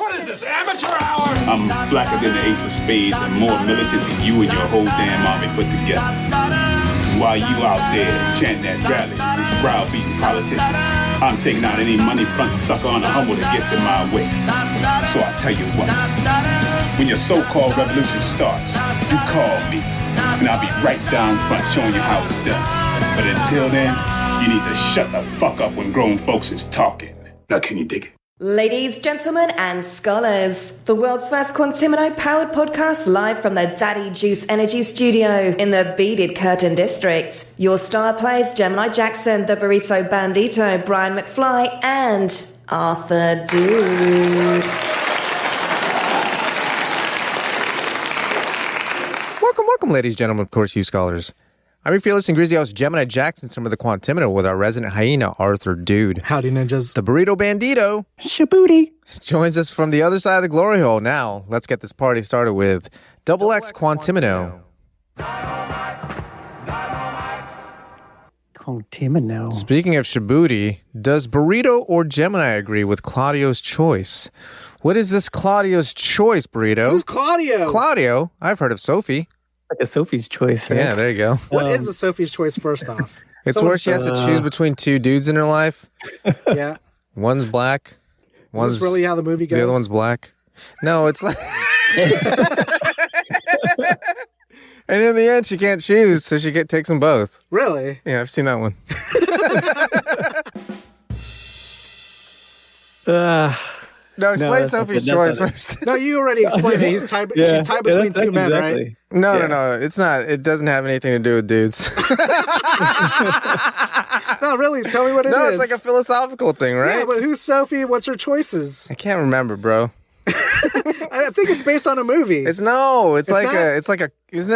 What is this, amateur hour? I'm blacker than the ace of spades and more militant than you and your whole damn army put together. While you out there chanting at rallies, browbeating politicians, I'm taking out any money front sucker on a humble that gets in my way. So I tell you what, when your so-called revolution starts, you call me, and I'll be right down front showing you how it's done. But until then, you need to shut the fuck up when grown folks is talking. Now can you dig it? Ladies, gentlemen, and scholars, the world's first Quantimino-powered podcast live from the Daddy Juice Energy Studio in the Beaded Curtain District. Your star players Gemini Jackson, the Burrito Bandito, Brian McFly, and Arthur Dude. Welcome, ladies, gentlemen, of course, you scholars. I'm your fearless and greasy host, Gemini Jackson, some of the Quantimino, with our resident hyena, Arthur Dude. Howdy, ninjas. The Burrito Bandito Shabooty joins us from the other side of the glory hole. Now, let's get this party started with Double X Quantimino. Quantimino. Speaking of Shabooty, does Burrito or Gemini agree with Claudio's choice? What is this Claudio's choice, Burrito? Who's Claudio? Claudio. I've heard of Sophie. Like a Sophie's choice, right? Yeah, there you go. What is a Sophie's choice, first off? It's where she has to choose between two dudes in her life. Yeah. One's black. Is this really how the movie goes? The other one's black. No, it's like... And in the end, she can't choose, so she takes them both. Really? Yeah, I've seen that one. No, explain Sophie's choice first. No, you already explained it. She's tied between two men, exactly. right? No, it's not. It doesn't have anything to do with dudes. No, really. Tell me what it is. No, it's like a philosophical thing, right? Yeah, but who's Sophie? What's her choices? I can't remember, bro. I think it's based on a movie. Isn't it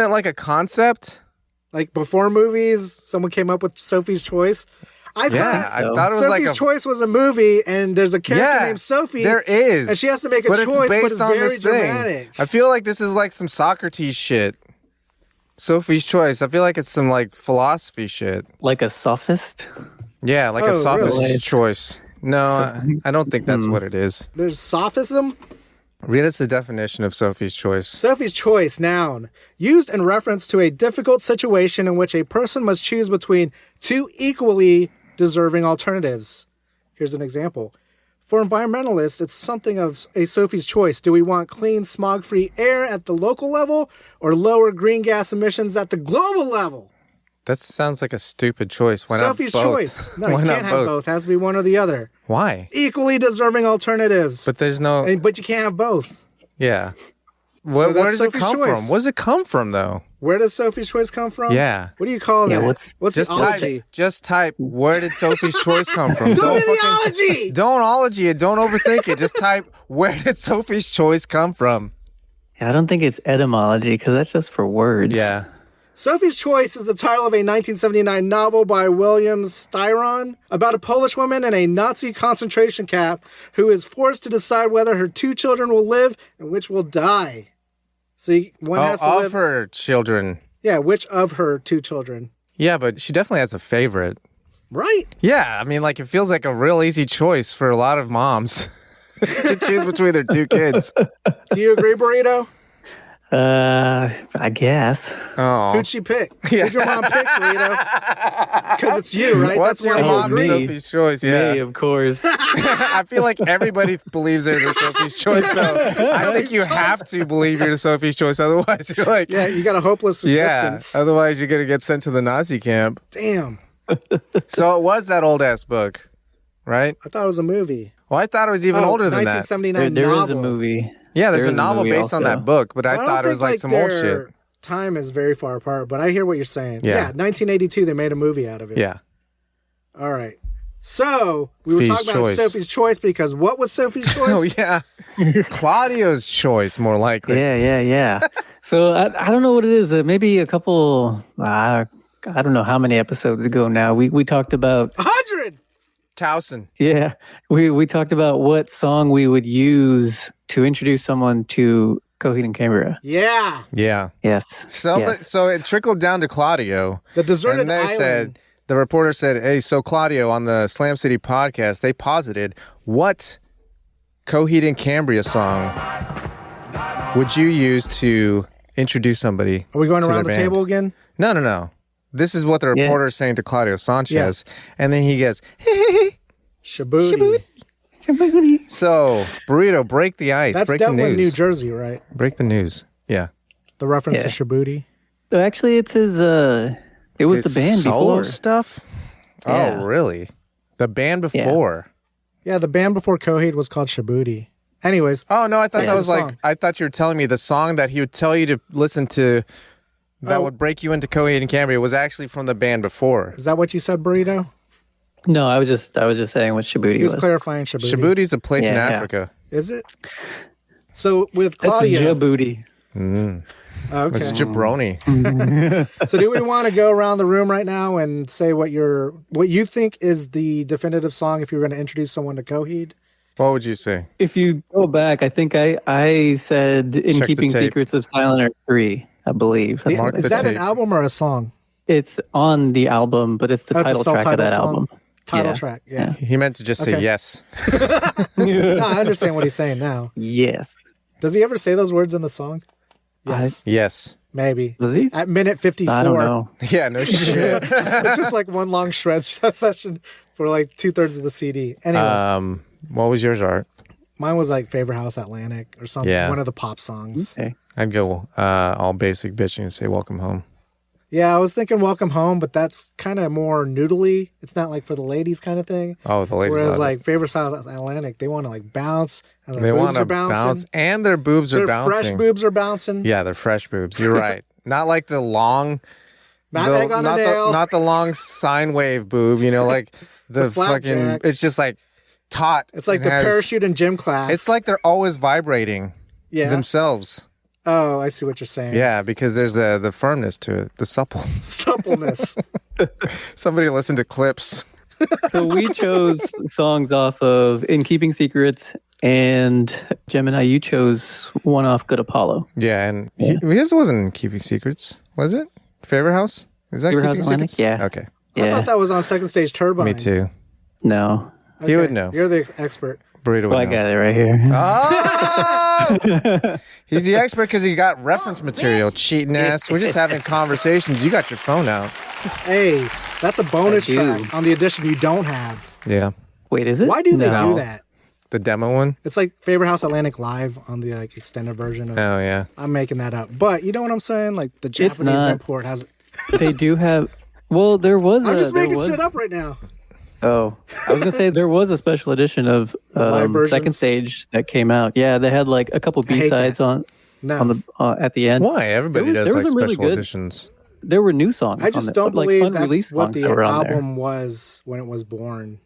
like a concept? Like before movies, someone came up with Sophie's Choice. I thought it was Sophie's like Choice was a movie, and there's a character named Sophie. There is. And she has to make a choice, but it's very dramatic. I feel like this is like some Socrates shit. Sophie's Choice. I feel like it's some like philosophy shit. Like a sophist? Yeah, like a sophist's really? choice. No, I don't think that's what it is. There's sophism. Read us the definition of Sophie's Choice. Sophie's Choice, noun. Used in reference to a difficult situation in which a person must choose between two equally deserving alternatives. Here's an example. For environmentalists, it's something of a Sophie's choice. Do we want clean, smog-free air at the local level or lower green gas emissions at the global level? That sounds like a stupid choice. Why Sophie's not both? choice. No, Why you not can't have both. It has to be one or the other. Why? Equally deserving alternatives. But there's no... But you can't have both. Yeah. Where does it come choice. from? Where does it come from, though? Where does Sophie's Choice come from? Yeah. What do you call that? What's just the ology? Just type, where did Sophie's Choice come from? Don't be the ology! Don't ology it. Don't overthink it. Just type, where did Sophie's Choice come from? Yeah, I don't think it's etymology, because that's just for words. Yeah. Sophie's Choice is the title of a 1979 novel by William Styron about a Polish woman in a Nazi concentration camp who is forced to decide whether her two children will live and which will die. So one has to live... Of her children. Yeah, which of her two children? Yeah, but she definitely has a favorite. Right? Yeah, I mean, like, it feels like a real easy choice for a lot of moms to choose between their two kids. Do you agree, Burrito? I guess. Oh. Who'd she pick? Yeah. Who'd your mom pick, Burrito? Because it's you, right? What's your mom's Sophie's Choice? Yeah. Me, of course. I feel like everybody believes they're the Sophie's Choice, though. I think you have to believe you're the Sophie's Choice. Otherwise, you're like... Yeah, you got a hopeless existence. Yeah, otherwise you're going to get sent to the Nazi camp. Damn. So it was that old-ass book, right? I thought it was a movie. Well, I thought it was even older than that. 1979 There novel. is a movie. Yeah, there's a novel based on that book, but I thought it was like some old shit. Time is very far apart, but I hear what you're saying. Yeah. 1982, they made a movie out of it. Yeah. All right. So, we were talking about Sophie's Choice because what was Sophie's Choice? Oh, yeah. Claudio's Choice, more likely. Yeah. So, I don't know what it is. Maybe a couple, I don't know how many episodes ago now, we talked about... 100! Tyson. Yeah. We talked about what song we would use to introduce someone to Coheed and Cambria. Yeah. Yeah. Yes. So it trickled down to Claudio. The deserted and they island. The reporter said, hey, so Claudio, on the Slam City podcast, they posited what Coheed and Cambria song would you use to introduce somebody? Are we going to around the their band? table again? No. This is what the reporter is saying to Claudio Sanchez. And then he goes, Shabooty. So, Burrito, break the ice. That's break the definitely news. New Jersey, right? Break the news. Yeah. The reference to Shabooty. So actually, it's his. It was His the band solo before stuff? Yeah. Oh, really? The band before? Yeah, the band before Coheed was called Shabooty. Anyways. Oh, no, I thought that was the like, song. I thought you were telling me the song that he would tell you to listen to that would break you into Coheed and Cambria was actually from the band before. Is that what you said, Burrito? No, I was just saying what Shabooty He was was. clarifying Shabooty. Shabooty's a place in Yeah, yeah. Africa. Is it? So with That's Claudio. Djibouti. Okay. It's jabroni. So do we want to go around the room right now and say what you think is the definitive song if you were going to introduce someone to Coheed? What would you say? If you go back, I think I said In Check the Keeping tape. Secrets of Silent Earth 3, I believe. That's Mark what Is the that an tape. album or a song? it's on the album, but it's the Oh, it's a title track of self-titled that song? album. Title Yeah. track, yeah. He meant to just say Okay. yes. No, I understand what he's saying now. Yes. Does he ever say those words in the song? Yes, Yes. maybe. Does he? At minute 54. I don't know. Yeah, no shit. It's just like one long shred session for like 2/3 of the CD. Anyway, What was yours, Art? mine was like Favorite House Atlantic or something. Yeah. One of the pop songs. Okay. I'd go all basic bitching and say welcome home. Yeah, I was thinking Welcome Home, but that's kind of more noodly. It's not like for the ladies kind of thing. Oh, the ladies Whereas love like Favorite House Atlantic, they want to like bounce. And it. their They boobs want to are bouncing. bounce and their boobs are Their bouncing. fresh boobs are bouncing. Yeah, they're fresh boobs. You're right. Not like the long, Not egg on a nail. not the long sine wave boob. You know, like the fucking. flapjack. It's just like taut. It's like It the has- parachute in gym class. It's like they're always vibrating yeah. themselves. Oh, I see what you're saying. Yeah, because there's the firmness to it, the supple. Suppleness. Somebody listen to clips. So we chose songs off of In Keeping Secrets, and Gemini, you chose one off Good Apollo. Yeah, and his wasn't in Keeping Secrets, was it? Favorite House? Is that Favorite Keeping House Atlantic? Secrets? Yeah. Okay. I Yeah. thought that was on Second Stage Turbine. Me too. No. He would know. You're the expert. Burrito would Well, I know. got it right here. Ah! He's the expert because he got reference material, cheating ass. We're just having conversations. You got your phone out. Hey, that's a bonus I do. track on the edition you don't have. Yeah. Wait, is it? Why do they No. do that? The demo one? It's like Favorite House Atlantic Live on the like extended version. Of, Oh, yeah. I'm making that up, but you know what I'm saying? Like the It's Japanese not. import has. They do have. Well, there was. I'm just there making was, shit up right now. Oh, I was gonna say there was a special edition of Live versions? Second Stage that came out. Yeah, they had like a couple I hate B-sides that. on No, the at the end. Why? Everybody There does was like some really special good- editions. There were new songs. I just on don't like believe unreleased that's what songs the that were on there. album was when it was born.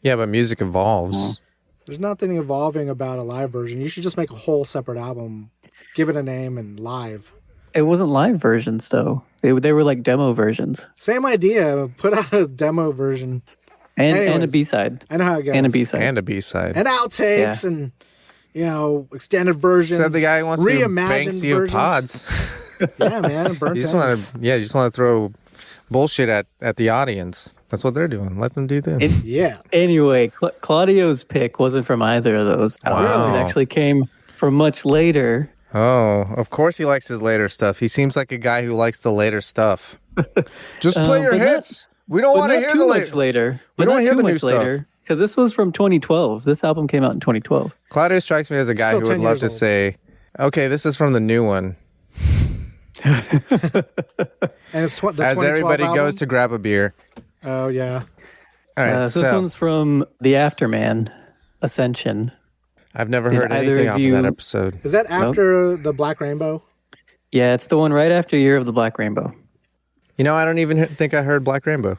Yeah, but music evolves. There's nothing evolving about a live version. You should just make a whole separate album, give it a name, and live. It wasn't live versions though. They were like demo versions Same idea. Put out a demo version. and a Anyways. B-side I know how it goes. and a B-side. And a B-side. And outtakes and extended versions. Said the guy who wants to do reimagined Banksy of versions. pods. Yeah, man. Burnt You just ends. want to throw bullshit at the audience. That's what they're doing. Let them do them. Yeah. Anyway, Claudio's pick wasn't from either of those. Wow. It actually came from much later. Oh, of course he likes his later stuff. He seems like a guy who likes the later stuff. Just play your but not- hits. We don't But want to not hear too the much later. later. We But don't not hear too the new much stuff. later. Because this was from 2012. This album came out in 2012. Claudio strikes me as a guy Still who would 10 love years to old. say, okay, this is from the new one. And it's the As 2012 everybody album. goes to grab a beer. Oh, yeah. All right, So this one's from The Afterman, Ascension. I've never Did heard either anything of off you- of that episode. Is that after the Black Rainbow? Yeah, it's the one right after Year of the Black Rainbow. You know, I don't even think I heard Black Rainbow.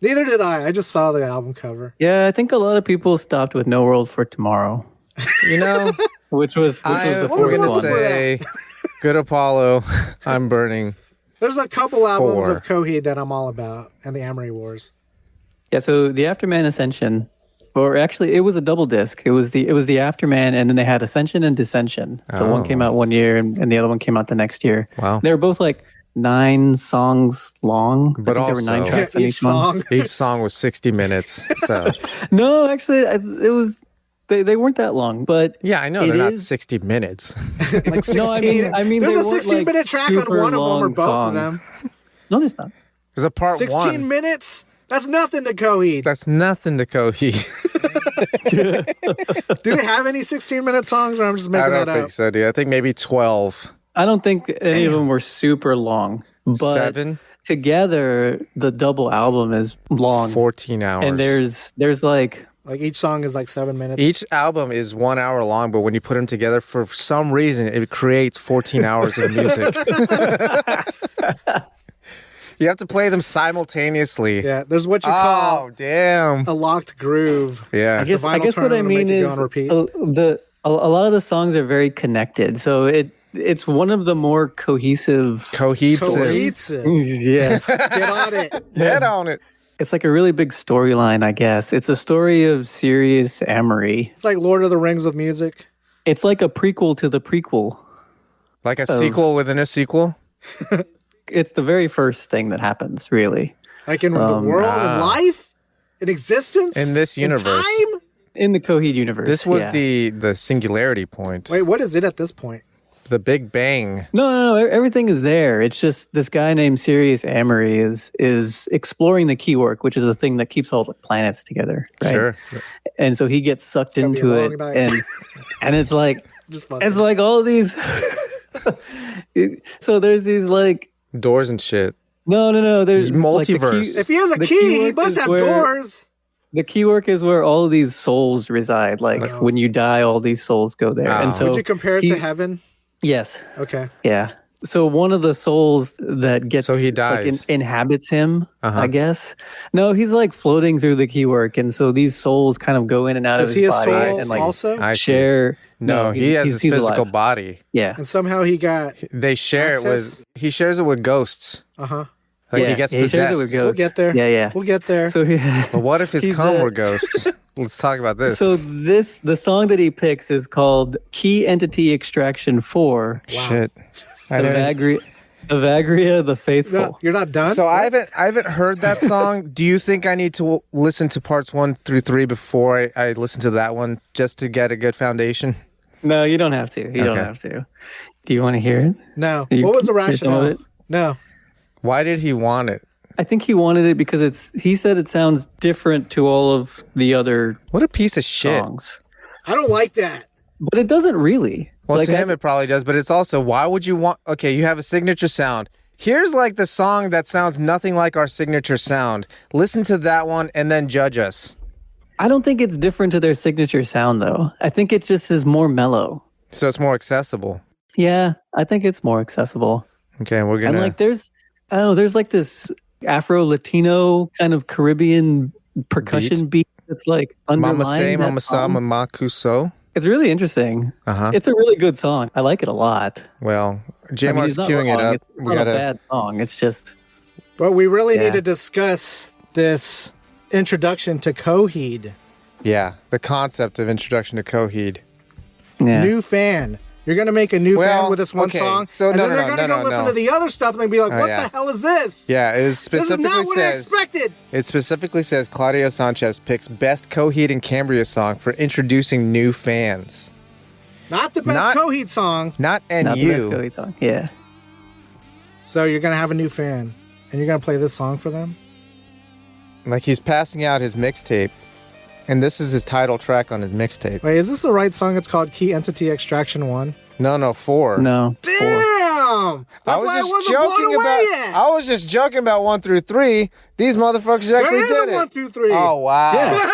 Neither did I. I just saw the album cover. Yeah, I think a lot of people stopped with No World for Tomorrow, You know, which was the I'm What was the fourth going to one one. before say, Good Apollo, I'm burning. There's a couple albums 4. of Coheed that I'm all about, and the Amory Wars. Yeah, so the Afterman Ascension, or actually it was a double disc. It was the Afterman, and then they had Ascension and Dissension. So one came out one year, and the other one came out the next year. Wow. They were both like 9 songs long. But I think there were 9 also- tracks on Each each one. song. Each song was 60 minutes. So No, actually, it was They weren't that long, but Yeah, I know it they're not is- 60 minutes. Like 16. No, I mean, there's they a weren't, 16-minute track on super one of them or long both of songs. them. No, there's not. There's a part 16 one. minutes? That's nothing to Coheed. That's nothing to Coheed. Do they have any 16-minute songs, or I'm just I making don't that think up? so, dude. I think maybe 12. I don't think any of them were super long, but 7, together the double album is long. 14 hours. And there's like Like each song is like 7 minutes. Each album is 1 hour long, but when you put them together, for some reason, it creates 14 hours of music. You have to play them simultaneously. Yeah, there's what you Oh, call damn. a locked groove. Yeah. I guess vinyl what I turner to make mean it go is on repeat. a lot of the songs are very connected. So it's one of the more cohesive. Cohesive. Yes. Get on it. Head on it. It's like a really big storyline, I guess. It's a story of serious amory. It's like Lord of the Rings with music. It's like a prequel to the prequel. Like a sequel within a sequel? It's the very first thing that happens, really. Like in the world, in life, in existence, In this universe. time. In the Coheed universe. This was yeah. the singularity point. Wait, what is it at this point? The Big Bang. No, everything is there. It's just this guy named Sirius Amory is exploring the keywork, which is the thing that keeps all the planets together, right? Sure. And so he gets sucked gonna be into a it, long night. and it's like Just fucking. it's like all these. So there's these like Doors and shit. no. There's Multiverse. If he has a the key, he keywork must is have where- doors. The keywork is where all of these souls reside. Like when you die, all these souls go there. Oh. And so Would you compare it he- to heaven? Yes. Okay. Yeah. So one of the souls that gets So he like, dies. inhabits him, Uh-huh. I guess. No, he's like floating through the keywork, and so these souls kind of go in and out Is of he his a body soul and like also? I see. share. No, he has his he's physical alive. body. Yeah. And somehow he got. They share it Access? with. He shares it with ghosts. Uh-huh. Like Yeah, he gets he shares it possessed. with ghosts. We'll get there. Yeah. We'll get there. So he, But what if his He's cum a- were ghosts? Let's talk about this. so the song that he picks is called Key Entity Extraction 4, Shit. I didn't- Evagria the Faithful. No, you're not done? So I haven't heard that song. Do you think I need to listen to parts 1 through 3 before I listen to that one just to get a good foundation? No, you don't have to. You don't Okay. have to. Do you want to hear it? No. You- What was the hear some of rationale? it? No. Why did he want it? I think he wanted it because he said it sounds different to all of the other What a piece of shit. songs. I don't like that. But it doesn't really. Well, Like, to him it probably does, but it's also, why would you want... Okay, you have a signature sound. Here's like the song that sounds nothing like our signature sound. Listen to that one and then judge us. I don't think it's different to their signature sound, though. I think it just is more mellow. So it's more accessible. Yeah, I think it's more accessible. Okay, we're gonna... And like, there's like this Afro-Latino kind of Caribbean percussion beat that's like Mama underlying say, that mama sa, song. mama kuso. It's really interesting. Uh-huh. It's a really good song. I like it a lot. Well, I J mean, Mark's it's not queuing it wrong. up. It's We not a gotta... bad song. It's just But we really Yeah. need to discuss this introduction to Coheed. Yeah, the concept of introduction to Coheed. yeah. New fan. You're going to make a new Well, fan with this one okay, song. so and no, then they're no, going to no, go no, listen no. to the other stuff and they'll be like, what yeah. the hell is this? Yeah, it was This is specifically not what I says... expected. It specifically says Claudio Sanchez picks best Coheed and Cambria song for introducing new fans. Not the best Not- Coheed song. Not Not the best NU. Coheed song. Yeah. So you're going to have a new fan. And you're going to play this song for them? Like he's passing out his mixtape. And this is his title track on his mixtape. Wait, is this the right song? It's called Key Entity Extraction 1. No, 4. No. Damn! That's why I wasn't blown away yet. I was just joking about 1 through 3. These motherfuckers actually There is did a it. 1, 2, 3. Oh wow. Yeah.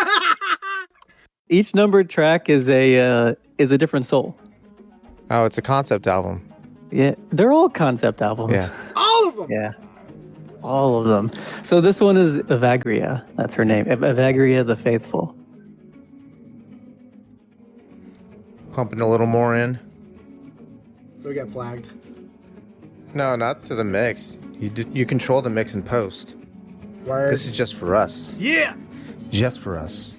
Each numbered track is a different soul. Oh, it's a concept album. Yeah, they're all concept albums. Yeah. All of them. Yeah. All of them. So this one is Evagria. That's her name. Evagria the Faithful. Pumping a little more in. So we got flagged. No, not to the mix. You control the mix and post. Word. This is just for us. Yeah. Just for us.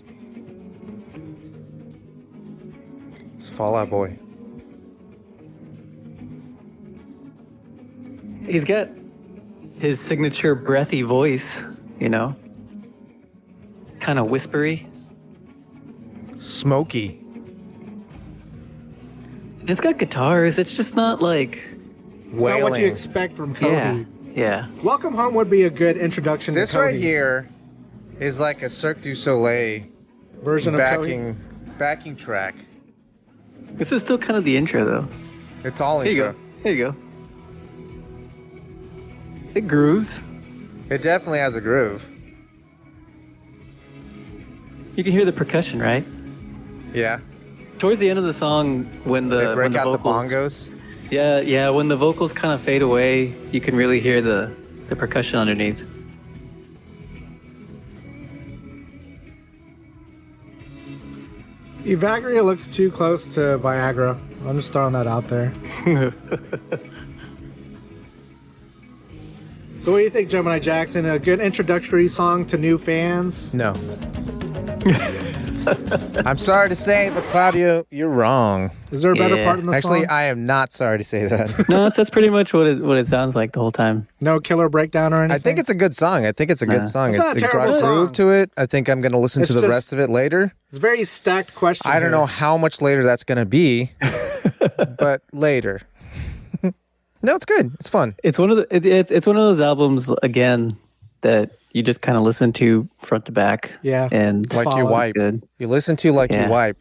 It's Fall Out Boy. He's got his signature breathy voice, you know, kind of whispery. Smoky. It's got guitars. It's just not like... It's not what you expect from Coheed. Yeah. Welcome Home would be a good introduction This to Coheed. right here is like a Cirque du Soleil Version of Coheed. backing track. This is still kind of the intro, though. It's all Here intro. you go. Here you go. It grooves. It definitely has a groove. You can hear the percussion, right? Yeah. Towards the end of the song, when They the break out the vocals, bongos. yeah, when the vocals kind of fade away, you can really hear the percussion underneath. Evagria looks too close to Viagra. I'm just throwing that out there. So what do you think, Gemini Jackson? A good introductory song to new fans? No. I'm sorry to say, but Claudio, you're wrong. Is there a better part in the Actually, song? I am not sorry to say that. No, that's pretty much what it sounds like the whole time. No killer breakdown or anything? I think it's a good song. It's a good song. It's not a got terrible groove song. to it. I think I'm going to listen It's to the just- rest of it later. It's a very stacked question. I don't here. know how much later that's going to be, but later. No, it's good. It's fun. It's one of the it's one of those albums again that you just kind of listen to front to back. Yeah. And Like you Follow. wipe. Good. You listen to like you Yeah. wipe.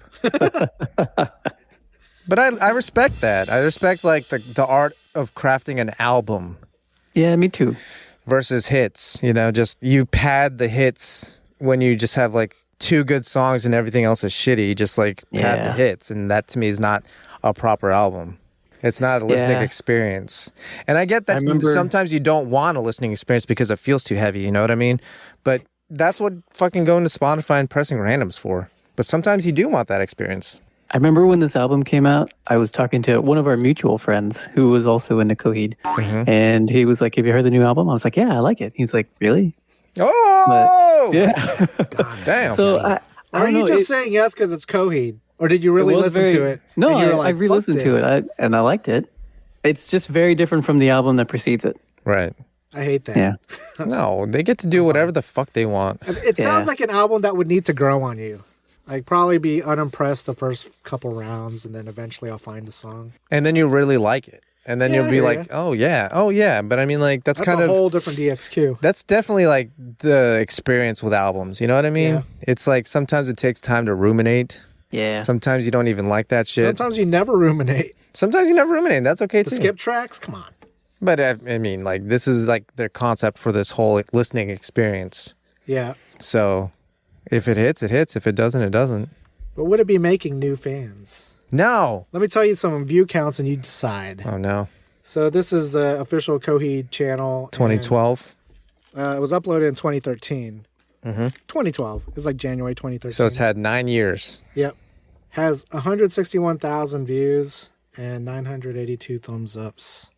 But I respect that. I respect like the art of crafting an album Yeah, me too. versus hits. You know, just you pad the hits when you just have like 2 good songs and everything else is shitty. You just like pad the Yeah. hits, and that to me is not a proper album. It's not a listening Yeah. experience. And I get that I remember- sometimes you don't want a listening experience because it feels too heavy, you know what I mean? But that's what fucking going to Spotify and pressing randoms for. But sometimes you do want that experience. I remember when this album came out, I was talking to one of our mutual friends who was also into Coheed. Mm-hmm. And he was like, "Have you heard the new album?" I was like, "Yeah, I like it." He's like, "Really?" Oh! Yeah. Damn. So I Are don't you know, just it- saying yes because it's Coheed? Or did you really it was listen to very- it? No, and you were I like, re-listened "Fuck to this." it and I liked it. It's just very different from the album that precedes it. Right. I hate that. Yeah. No, they get to do whatever the fuck they want. It sounds Yeah. like an album that would need to grow on you. Like probably be unimpressed the first couple rounds, and then eventually I'll find a song. And then you really like it. And then Yeah, you'll be I hear like, oh yeah. But I mean, like, that's That's kind a of, whole different DXQ. that's definitely like the experience with albums. You know what I mean? Yeah. It's like sometimes it takes time to ruminate. Yeah. Sometimes you don't even like that shit. Sometimes you never ruminate. Sometimes you never ruminate. That's okay The too. skip tracks, come on. But I mean, like, this is like their concept for this whole listening experience. Yeah. So if it hits, it hits. If it doesn't, it doesn't. But would it be making new fans? No. Let me tell you some view counts and you decide. Oh, no. So this is the official Coheed channel. 2012. And, it was uploaded in 2013. 2012. It's like January 2013. So it's had 9 years. Yep. Has 161,000 views and 982 thumbs ups.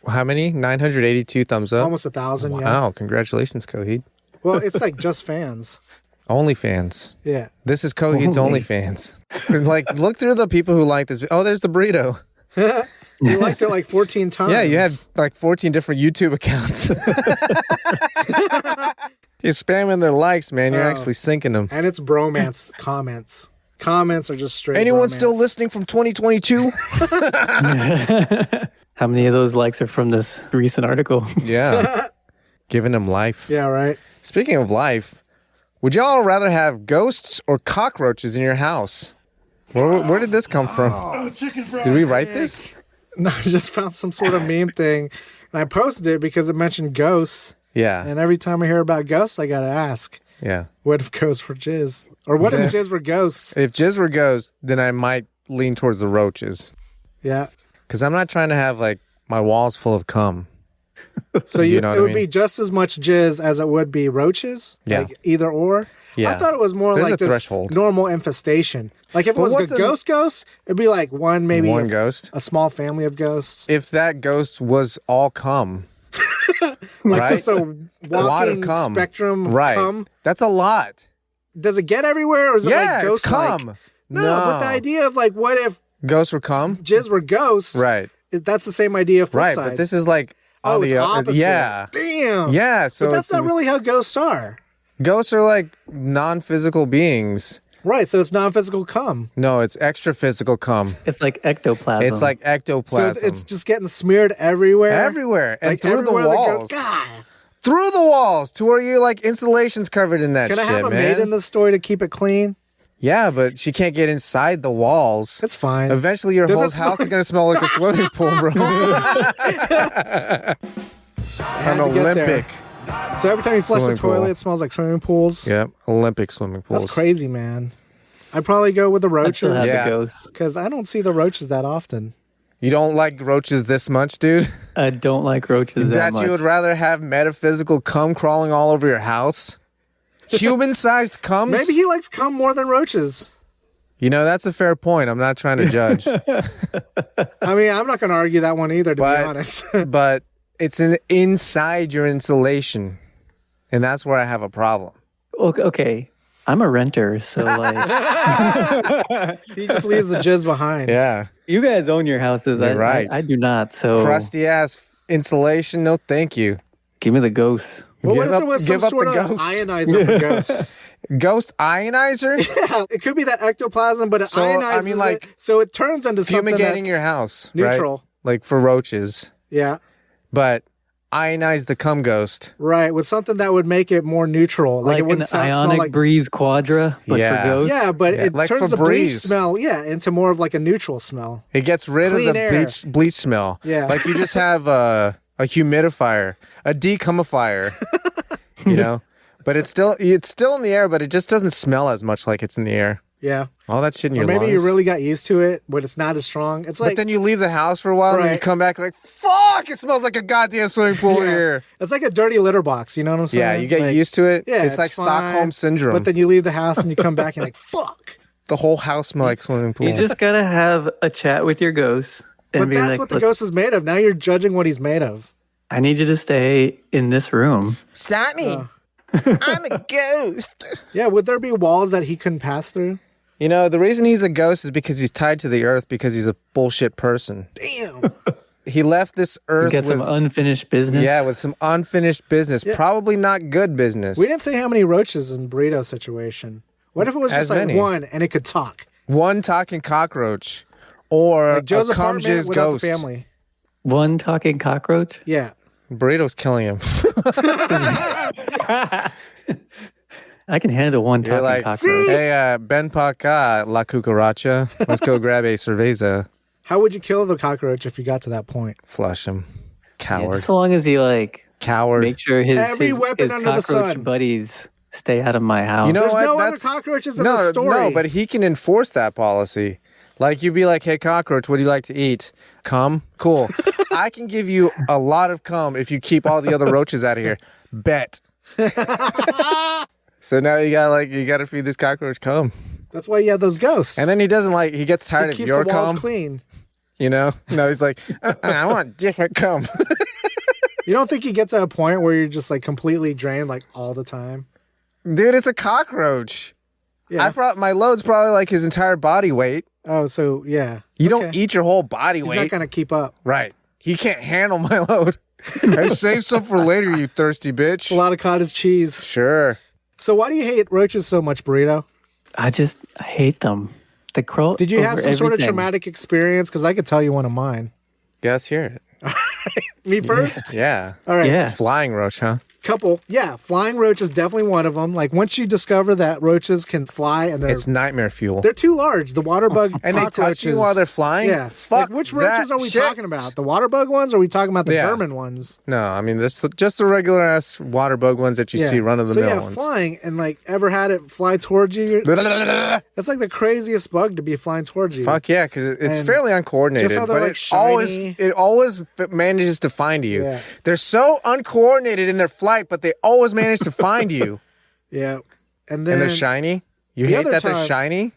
How many? 982 thumbs up? Almost 1,000, yeah. Wow. Congratulations, Coheed. Well, it's like just fans. OnlyFans. Yeah. This is Coheed's OnlyFans. Like, look through the people who like this. Oh, there's the burrito. You liked it like 14 times. Yeah, you had like 14 different YouTube accounts. You're spamming their likes, man. You're Oh. actually sinking them. And it's bromance comments. Comments are just straight Anyone bromance. still listening from 2022? How many of those likes are from this recent article? Yeah. Giving them life. Yeah, right. Speaking of life, would y'all rather have ghosts or cockroaches in your house? Where did this come from? Did we write this? No, I just found some sort of meme thing, and I posted it because it mentioned ghosts. Yeah. And every time I hear about ghosts, I gotta ask, Yeah. what if ghosts were jizz? Or what if jizz were ghosts? If jizz were ghosts, then I might lean towards the roaches. Yeah. Because I'm not trying to have like my walls full of cum. So You know what it I would mean? be just as much jizz as it would be roaches? Yeah. Like either or? Yeah. I thought it was more There's like a this threshold. normal infestation. Like if it But was what's a a- ghost, it'd be like maybe One ghost. a small family of ghosts. If that ghost was all cum, Like right? just a lot of walking cum. spectrum of Right. cum. That's a lot. Does it get everywhere or is it Yeah, like it's ghost cum. No, but the idea of like what if Ghosts were cum? jizz were ghosts? Right. That's the same idea flip Right. side. But this is like oh, on it's the opposite. yeah. Damn. Yeah. So But that's it's not really how ghosts are. ghosts are like non-physical beings. Right, so it's non-physical cum. No, it's extra physical cum. It's like ectoplasm. It's like ectoplasm. So it's just getting smeared everywhere. Everywhere. And Like, through the everywhere they go, walls. God. Through the walls to where you're like insulation's covered in that Can shit, I have a man. maid in the store to keep it clean? Yeah, but she can't get inside the walls. That's fine. Eventually, your Does whole it smell- house is going to smell like a swimming pool, bro. Had An to get there. Olympic. So every time you flush the Swimming pool. toilet, it smells like swimming pools. Yep, Olympic swimming pools. That's crazy, man. I'd probably go with the I'd still roaches have Yeah. the ghosts. because I don't see the roaches that often. You don't like roaches this much, dude? I don't like roaches that much. You would rather have metaphysical cum crawling all over your house? Human-sized cums? Maybe he likes cum more than roaches. You know, that's a fair point. I'm not trying to judge. I mean, I'm not going to argue that one either, to be honest. But it's inside your insulation. And that's where I have a problem. Okay, I'm a renter, so like He just leaves the jizz behind. Yeah. you guys own your houses. You're right. I do not. So Crusty ass insulation. No, thank you. give me the ghosts. Well, what Give if there was some give up sort the of ghost. ionizer for ghosts? Ghost ionizer? Yeah, it could be that ectoplasm, but it So, I ionizes mean, like, it, so it turns into something Fumigating that's your house. neutral. Right? Like for roaches. Yeah, But ionize the cum ghost. right. With something that would make it more neutral, like, Like it an wouldn't smell ionic like. breeze quadra, but Yeah. for ghosts. Yeah, but it like turns the Febreze. bleach smell, into more of like a neutral smell. It gets rid Clean of the air. bleach smell. Yeah. Like you just have a humidifier, a decumifier, you know? But it's still in the air, but it just doesn't smell as much like it's in the air. Yeah, All that shit in or your maybe lungs. you really got used to it, but it's not as strong. It's But like then you leave the house for a while and then you Right. come back like, fuck, it smells like a goddamn swimming pool Yeah. here. it's like a dirty litter box. You know what I'm saying? Yeah, you get Like, used to it. Yeah, it's like fine, Stockholm syndrome. But then you leave the house and you come back and you're like, fuck. The whole house smells like swimming pool. You just gotta have a chat with your ghosts and But be that's like, what the "Look, ghost is made of. Now you're judging what he's made of. I need you to stay in this room. Stop me. I'm a ghost. Yeah, would there be walls that he couldn't pass through? You know, the reason he's a ghost is because he's tied to the earth because he's a bullshit person. Damn. He left this earth Get some with, unfinished business. with some unfinished business. Probably not good business. We didn't say how many roaches in Burrito situation. What if it was As just like many. one and it could talk? One talking cockroach or Like Joe's a cum apartment jizz without ghost. the family. One talking cockroach. Yeah. Burrito's killing him. I can handle one You're talking like, cockroach. hey, Ben Paca, La Cucaracha. Let's go grab a cerveza. How would you kill the cockroach if you got to that point? Flush him. Yeah, Coward. just so long as he like Coward. make sure Every his weapon under the cockroach sun. buddies stay out of my house. You know There's what? no other cockroaches in the story. No, but he can enforce that policy. Like you'd be like, hey, cockroach, what do you like to eat? Cum? Cool. I can give you a lot of cum if you keep all the other roaches out of here. Bet. So now you gotta feed this cockroach cum. That's why you have those ghosts. And then he gets tired It of keeps your the walls cum. clean. You know? No, he's like, I want different cum. You don't think you get to a point where you're just like completely drained like all the time? Dude, it's a cockroach. Yeah. My load's probably like his entire body weight. Oh, so yeah. You don't Okay. eat your whole body He's weight. not gonna keep up. Right. He can't handle my load. Hey, save some for later, you thirsty bitch. A lot of cottage cheese. Sure. So why do you hate roaches so much, Burrito? I hate them. They crawl. Did you have over some sort of everything. traumatic experience? Because I could tell you one of mine. Yeah, let's hear it. Me first? Yeah. All right. Yeah. Flying roach, huh? Couple. Yeah, flying roach is definitely one of them. Like once you discover that roaches can fly and It's nightmare fuel. they're too large. The water bug And they touch you cockroaches- while they're flying? Yeah. Fuck Like, which roaches that are we shit. talking about? The water bug ones or are we talking about the Yeah. German ones? No, I mean, this just the regular ass water bug ones that you see run of the so mill yeah, ones. flying and like ever had it fly towards you? That's like the craziest bug to be flying towards you. Fuck yeah, because it's And fairly uncoordinated, just how they're, but like, shiny. it always manages to find you. Yeah. They're so uncoordinated in their flight, but they always manage to find you. Yeah. And then And they're shiny. You the hate other that they're time- shiny?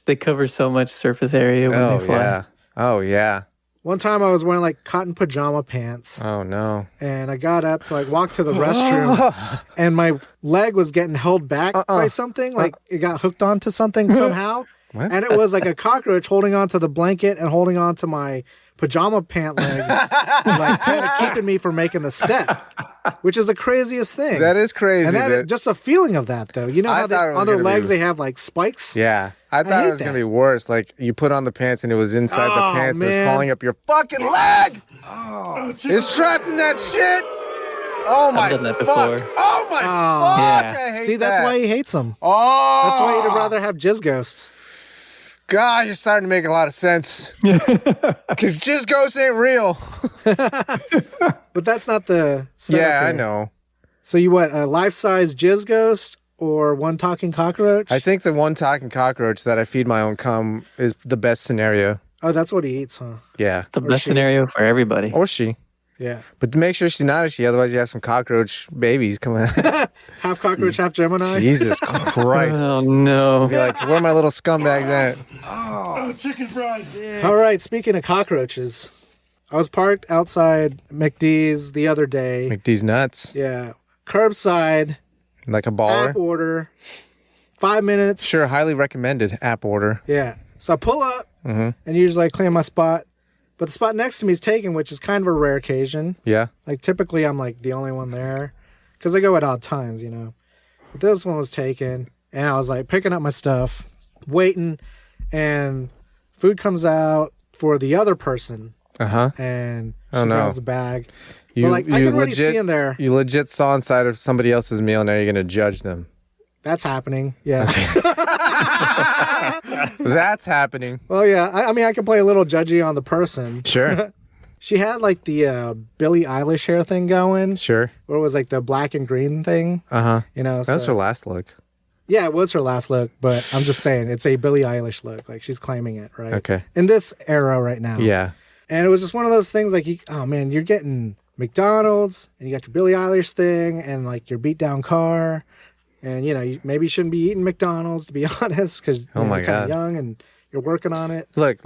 They cover so much surface area when Oh they fly. yeah. Oh yeah. one time I was wearing like cotton pajama pants Oh no. and I got up to like walk to the restroom and my leg was getting held back by something. Like it got hooked onto something somehow. What? And it was like a cockroach holding onto the blanket and holding onto my pajama pant leg, like kind of keeping me from making the step, which is the craziest thing. That is crazy. And that, just a feeling of that, though. You know how on their legs they have like spikes? Yeah. I thought it was going to be worse. Like you put on the pants and it was inside the pants and it's crawling up your fucking leg. Oh. It's trapped in that shit. Oh my fuck. Oh my fuck. Yeah. I hate See, that's why he hates them. Oh. That's why he'd rather have jizz ghosts. God, you're starting to make a lot of sense. Because jizz ghosts ain't real. But that's not the setup Yeah, I here. know. So you what, a life-size jizz ghost or one talking cockroach? I think the one talking cockroach that I feed my own cum is the best scenario. Oh, that's what he eats, huh? Yeah. It's the best scenario for everybody. Or she. Yeah. But to make sure she's not a she, otherwise you have some cockroach babies coming out. Half cockroach, half Gemini? Jesus Christ. Oh, no. Be like, where are my little scumbags at? Oh, chicken fries. Yeah. All right, speaking of cockroaches, I was parked outside McD's the other day. McD's nuts. Yeah. Curbside, Like a baller. app order, 5 minutes. Sure, highly recommended app order. Yeah. So I pull up and usually I claim my spot. But the spot next to me is taken, which is kind of a rare occasion. Yeah. Like typically I'm like the only one there because I go at odd times, you know. But this one was taken and I was like picking up my stuff, waiting, and food comes out for the other person Uh-huh. and she Oh, no. grabs the bag. You, But like I can already see in there. You legit saw inside of somebody else's meal, now you're going to judge them. That's happening. Yeah. That's happening. Well, yeah. I mean, I can play a little judgy on the person. Sure. She had like the Billie Eilish hair thing going. Sure. Where it was like the black and green thing. Uh-huh. You know, That's so- her last look. Yeah, it was her last look, but I'm just saying it's a Billie Eilish look. Like she's claiming it, right? Okay. In this era right now. Yeah. And it was just one of those things like, oh man, you're getting McDonald's and you got your Billie Eilish thing and like your beat down car. And you know, maybe you shouldn't be eating McDonald's to be honest, because Oh my you're kind of God. young and you're working on it. Look.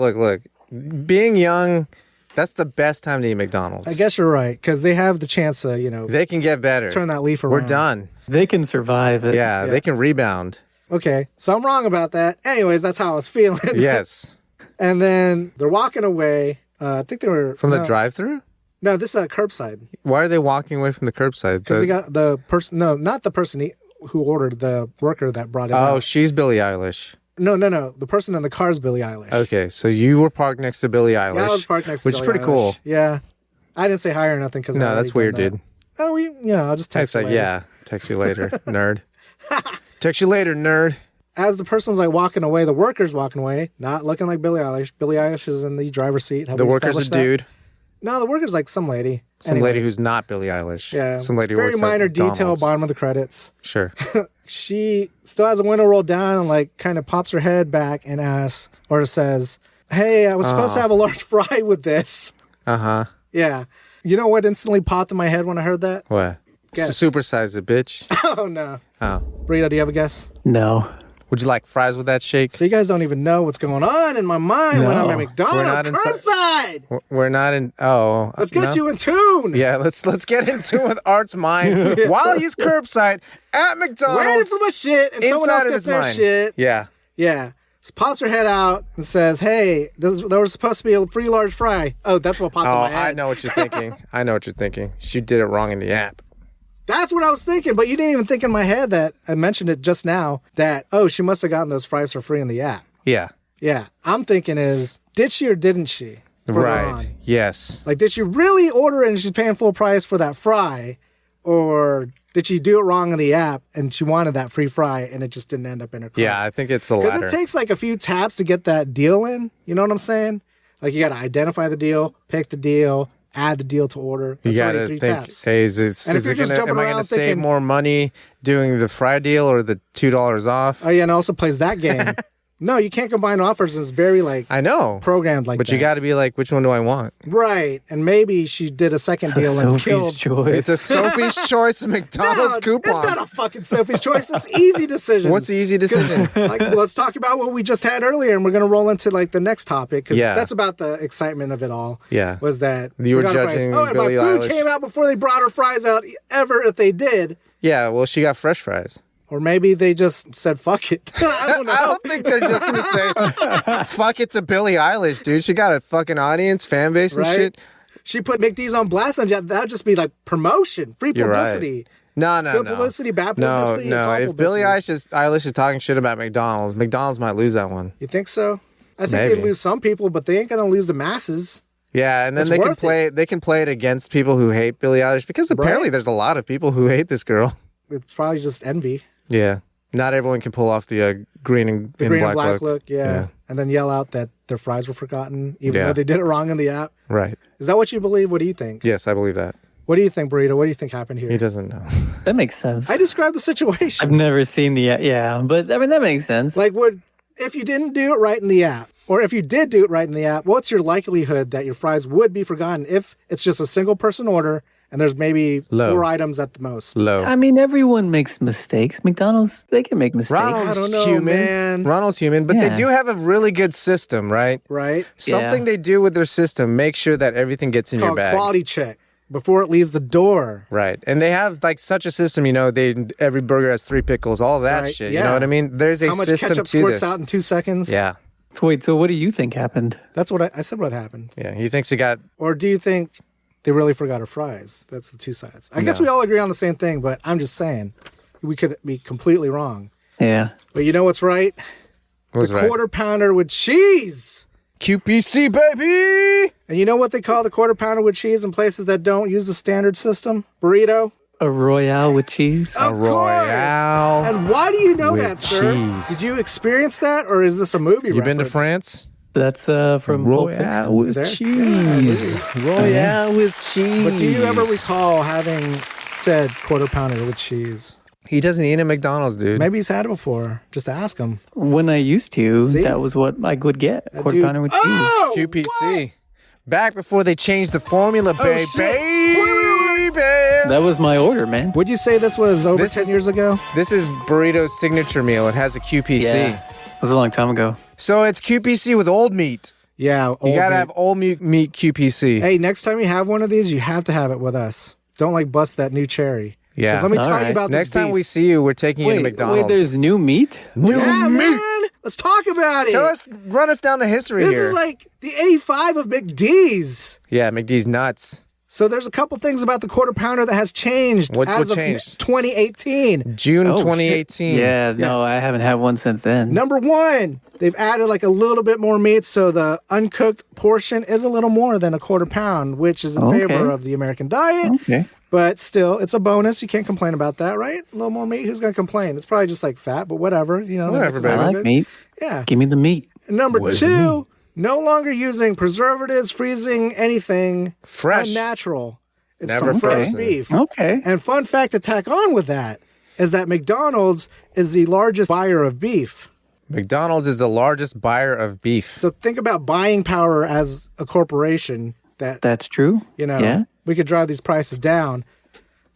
Being young, that's the best time to eat McDonald's. I guess you're right, because they have the chance to, you know, They can get better. turn that leaf around. We're done. They can survive it. Yeah, they can rebound. Okay, so I'm wrong about that. Anyways, that's how I was feeling. Yes. And then they're walking away. I think they were From the drive-thru? No, this is curbside. Why are they walking away from the curbside? Because they got the person. No, not the person who ordered, the worker that brought it Oh, out. she's Billie Eilish. No. The person in the car is Billie Eilish. Okay, so you were parked next to Billie Eilish. Yeah, I was parked next to which is Billie pretty cool. Eilish. Yeah. I didn't say hi or nothing because No, that's weird, dude. Oh, I'll just text It's you like, later. yeah, text you later, nerd. Text you later, nerd. As the person's like walking away, the worker's walking away, not looking like Billie Eilish. Billie Eilish is in the driver's seat. Have The we worker's a established that? dude. No, the worker's like some lady. Some lady Anyways. who's not Billie Eilish. Yeah. Some lady who Very works minor at detail, McDonald's. bottom of the credits. Sure. She still has a window rolled down and like kind of pops her head back and asks or says, "Hey, I was supposed to have a large fry with this." Uh-huh. Yeah. You know what instantly popped in my head when I heard that? What? Guess. Supersize it, bitch. Oh no. Oh. Burrito, do you have a guess? No. Would you like fries with that shake? So you guys don't even know what's going on in my mind when I'm at No. McDonald's We're not curbside. We're not in... Oh. Let's get no? you in tune. Yeah, let's get into it with Art's mind while he's curbside at McDonald's. Waiting for my shit and someone else inside of gets his their mind. shit. Yeah. Yeah. So pops her head out and says, "Hey, there was supposed to be a free large fry." Oh, that's what popped in Oh, my head. I know what you're thinking. I know what you're thinking. She did it wrong in the app. That's what I was thinking, but you didn't even think in my head that I mentioned it just now that, oh, she must have gotten those fries for free in the app. Yeah. Yeah. I'm thinking is, did she or didn't she? Further Right. on. Yes. Like, did she really order it and she's paying full price for that fry? Or did she do it wrong in the app and she wanted that free fry and it just didn't end up in her cart? Yeah, I think it's the Because latter. it takes like a few taps to get that deal in. You know what I'm saying? Like, you got to identify the deal, pick the deal, add the deal to order. You That's already gotta 3 think, taps. hey, And if you're just jumping am I around gonna save thinking- more money doing the fry deal or the $2 off? Oh, yeah, and it also plays that game. No, you can't combine offers. It's very like I know. programmed like But that. you gotta be like, which one do I want? Right. And maybe she did a second deal and Sophie's killed. choice. It's a Sophie's Choice McDonald's No, coupon. It's not a fucking Sophie's Choice. It's easy decisions. What's the easy decision? Like, let's talk about what we just had earlier, and we're going to roll into like the next topic because Yeah. that's about the excitement of it all. Yeah. Was that You were we got our judging fries. Oh, and Billie my food Eilish. came out before they brought her fries out ever if they did. Yeah, well, she got fresh fries. Or maybe they just said, fuck it. I don't know. I don't think they're just going to say, fuck it to Billie Eilish, dude. She got a fucking audience, fan base and shit. She put McD's on blast, and that'd just be like promotion, free publicity. No. Good publicity, bad publicity. No. If Billie Eilish is talking shit about McDonald's might lose that one. You think so? I think they'd lose some people, but they ain't going to lose the masses. Yeah, and then they can play it against people who hate Billie Eilish, because apparently there's a lot of people who hate this girl. It's probably just envy. Yeah. Not everyone can pull off the green and black look. Yeah. And then yell out that their fries were forgotten, even though they did it wrong in the app. Right. Is that what you believe? What do you think? Yes, I believe that. What do you think, Burrito? What do you think happened here? He doesn't know. That makes sense. I described the situation. I've never seen the but I mean that makes sense. Like, if you didn't do it right in the app, or if you did do it right in the app, what's your likelihood that your fries would be forgotten if it's just a single person order and there's maybe 4 items at the most? Low. I mean, everyone makes mistakes. McDonald's, they can make mistakes. Ronald's human, but they do have a really good system, right? Right. Something they do with their system, make sure that everything gets in your bag. Quality check before it leaves the door. Right. And they have like such a system, every burger has 3 pickles, all that shit. Yeah. You know what I mean? There's a system to this. How much ketchup squirts out in 2 seconds? Yeah. So wait, so what do you think happened? That's what I said what happened. Yeah, he thinks he got... Or do you think they really forgot our fries? That's the two sides. I guess we all agree on the same thing, but I'm just saying we could be completely wrong. Yeah. But you know what's right? What's the quarter pounder with cheese. QPC, baby! And you know what they call the quarter pounder with cheese in places that don't use the standard system? Burrito? A Royale with cheese? Of Royale. Course. And why do you know that, sir? Cheese. Did you experience that, or is this a movie reference? You been to France? That's from Royale with cheese. Royale with cheese. But do you ever recall having said quarter pounder with cheese? He doesn't eat at McDonald's, dude. Maybe he's had it before. Just ask him. When I used to, that was what I would get. Quarter pounder with cheese. QPC. What? Back before they changed the formula, baby. That was my order, man. Would you say this was over 10 years ago? This is Burrito's signature meal. It has a QPC. Yeah. It was a long time ago. So it's QPC with old meat. Yeah. You got to have old meat QPC. Hey, next time you have one of these, you have to have it with us. Don't bust that new cherry. Yeah. Let me tell you about this. Next time we see you, we're taking you to McDonald's. Wait, there's new meat? New meat. Man. Let's talk about it. Run us down the history here. This is like the A5 of McD's. Yeah, McD's nuts. So there's a couple things about the quarter pounder that has changed What of changed? 2018. June 2018. Yeah, no, I haven't had one since then. Number 1, they've added like a little bit more meat, so the uncooked portion is a little more than a quarter pound, which is in favor of the American diet. Okay. But still, it's a bonus. You can't complain about that, right? A little more meat. Who's going to complain? It's probably just like fat, but whatever. Whatever, baby. I like meat. Yeah. Give me the meat. And number 2, no longer using preservatives, freezing anything. Fresh. Unnatural. It's Never some fresh frozen. beef. Okay. And fun fact to tack on with that is that McDonald's is the largest buyer of beef. McDonald's is the largest buyer of beef. So think about buying power as a corporation That's true. We could drive these prices down.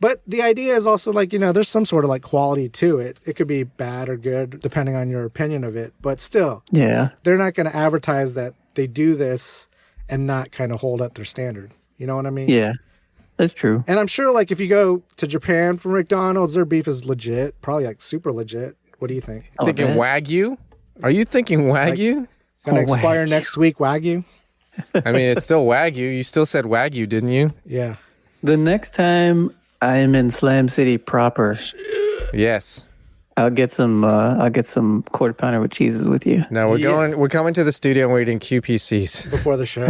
But the idea is also like, there's some sort of like quality to it. It could be bad or good depending on your opinion of it. But still, they're not going to advertise that they do this and not kind of hold up their standard. You know what I mean? Yeah, that's true. And I'm sure like if you go to Japan for McDonald's, their beef is legit, probably like super legit. What do you think? Thinking Wagyu? Are you thinking Wagyu? Gonna expire next week, Wagyu? I mean, it's still Wagyu. You still said Wagyu, didn't you? Yeah. The next time I am in Slam City proper, yes, I'll get some quarter pounder with cheeses with you. No, we're coming to the studio and we're eating QPCs before the show.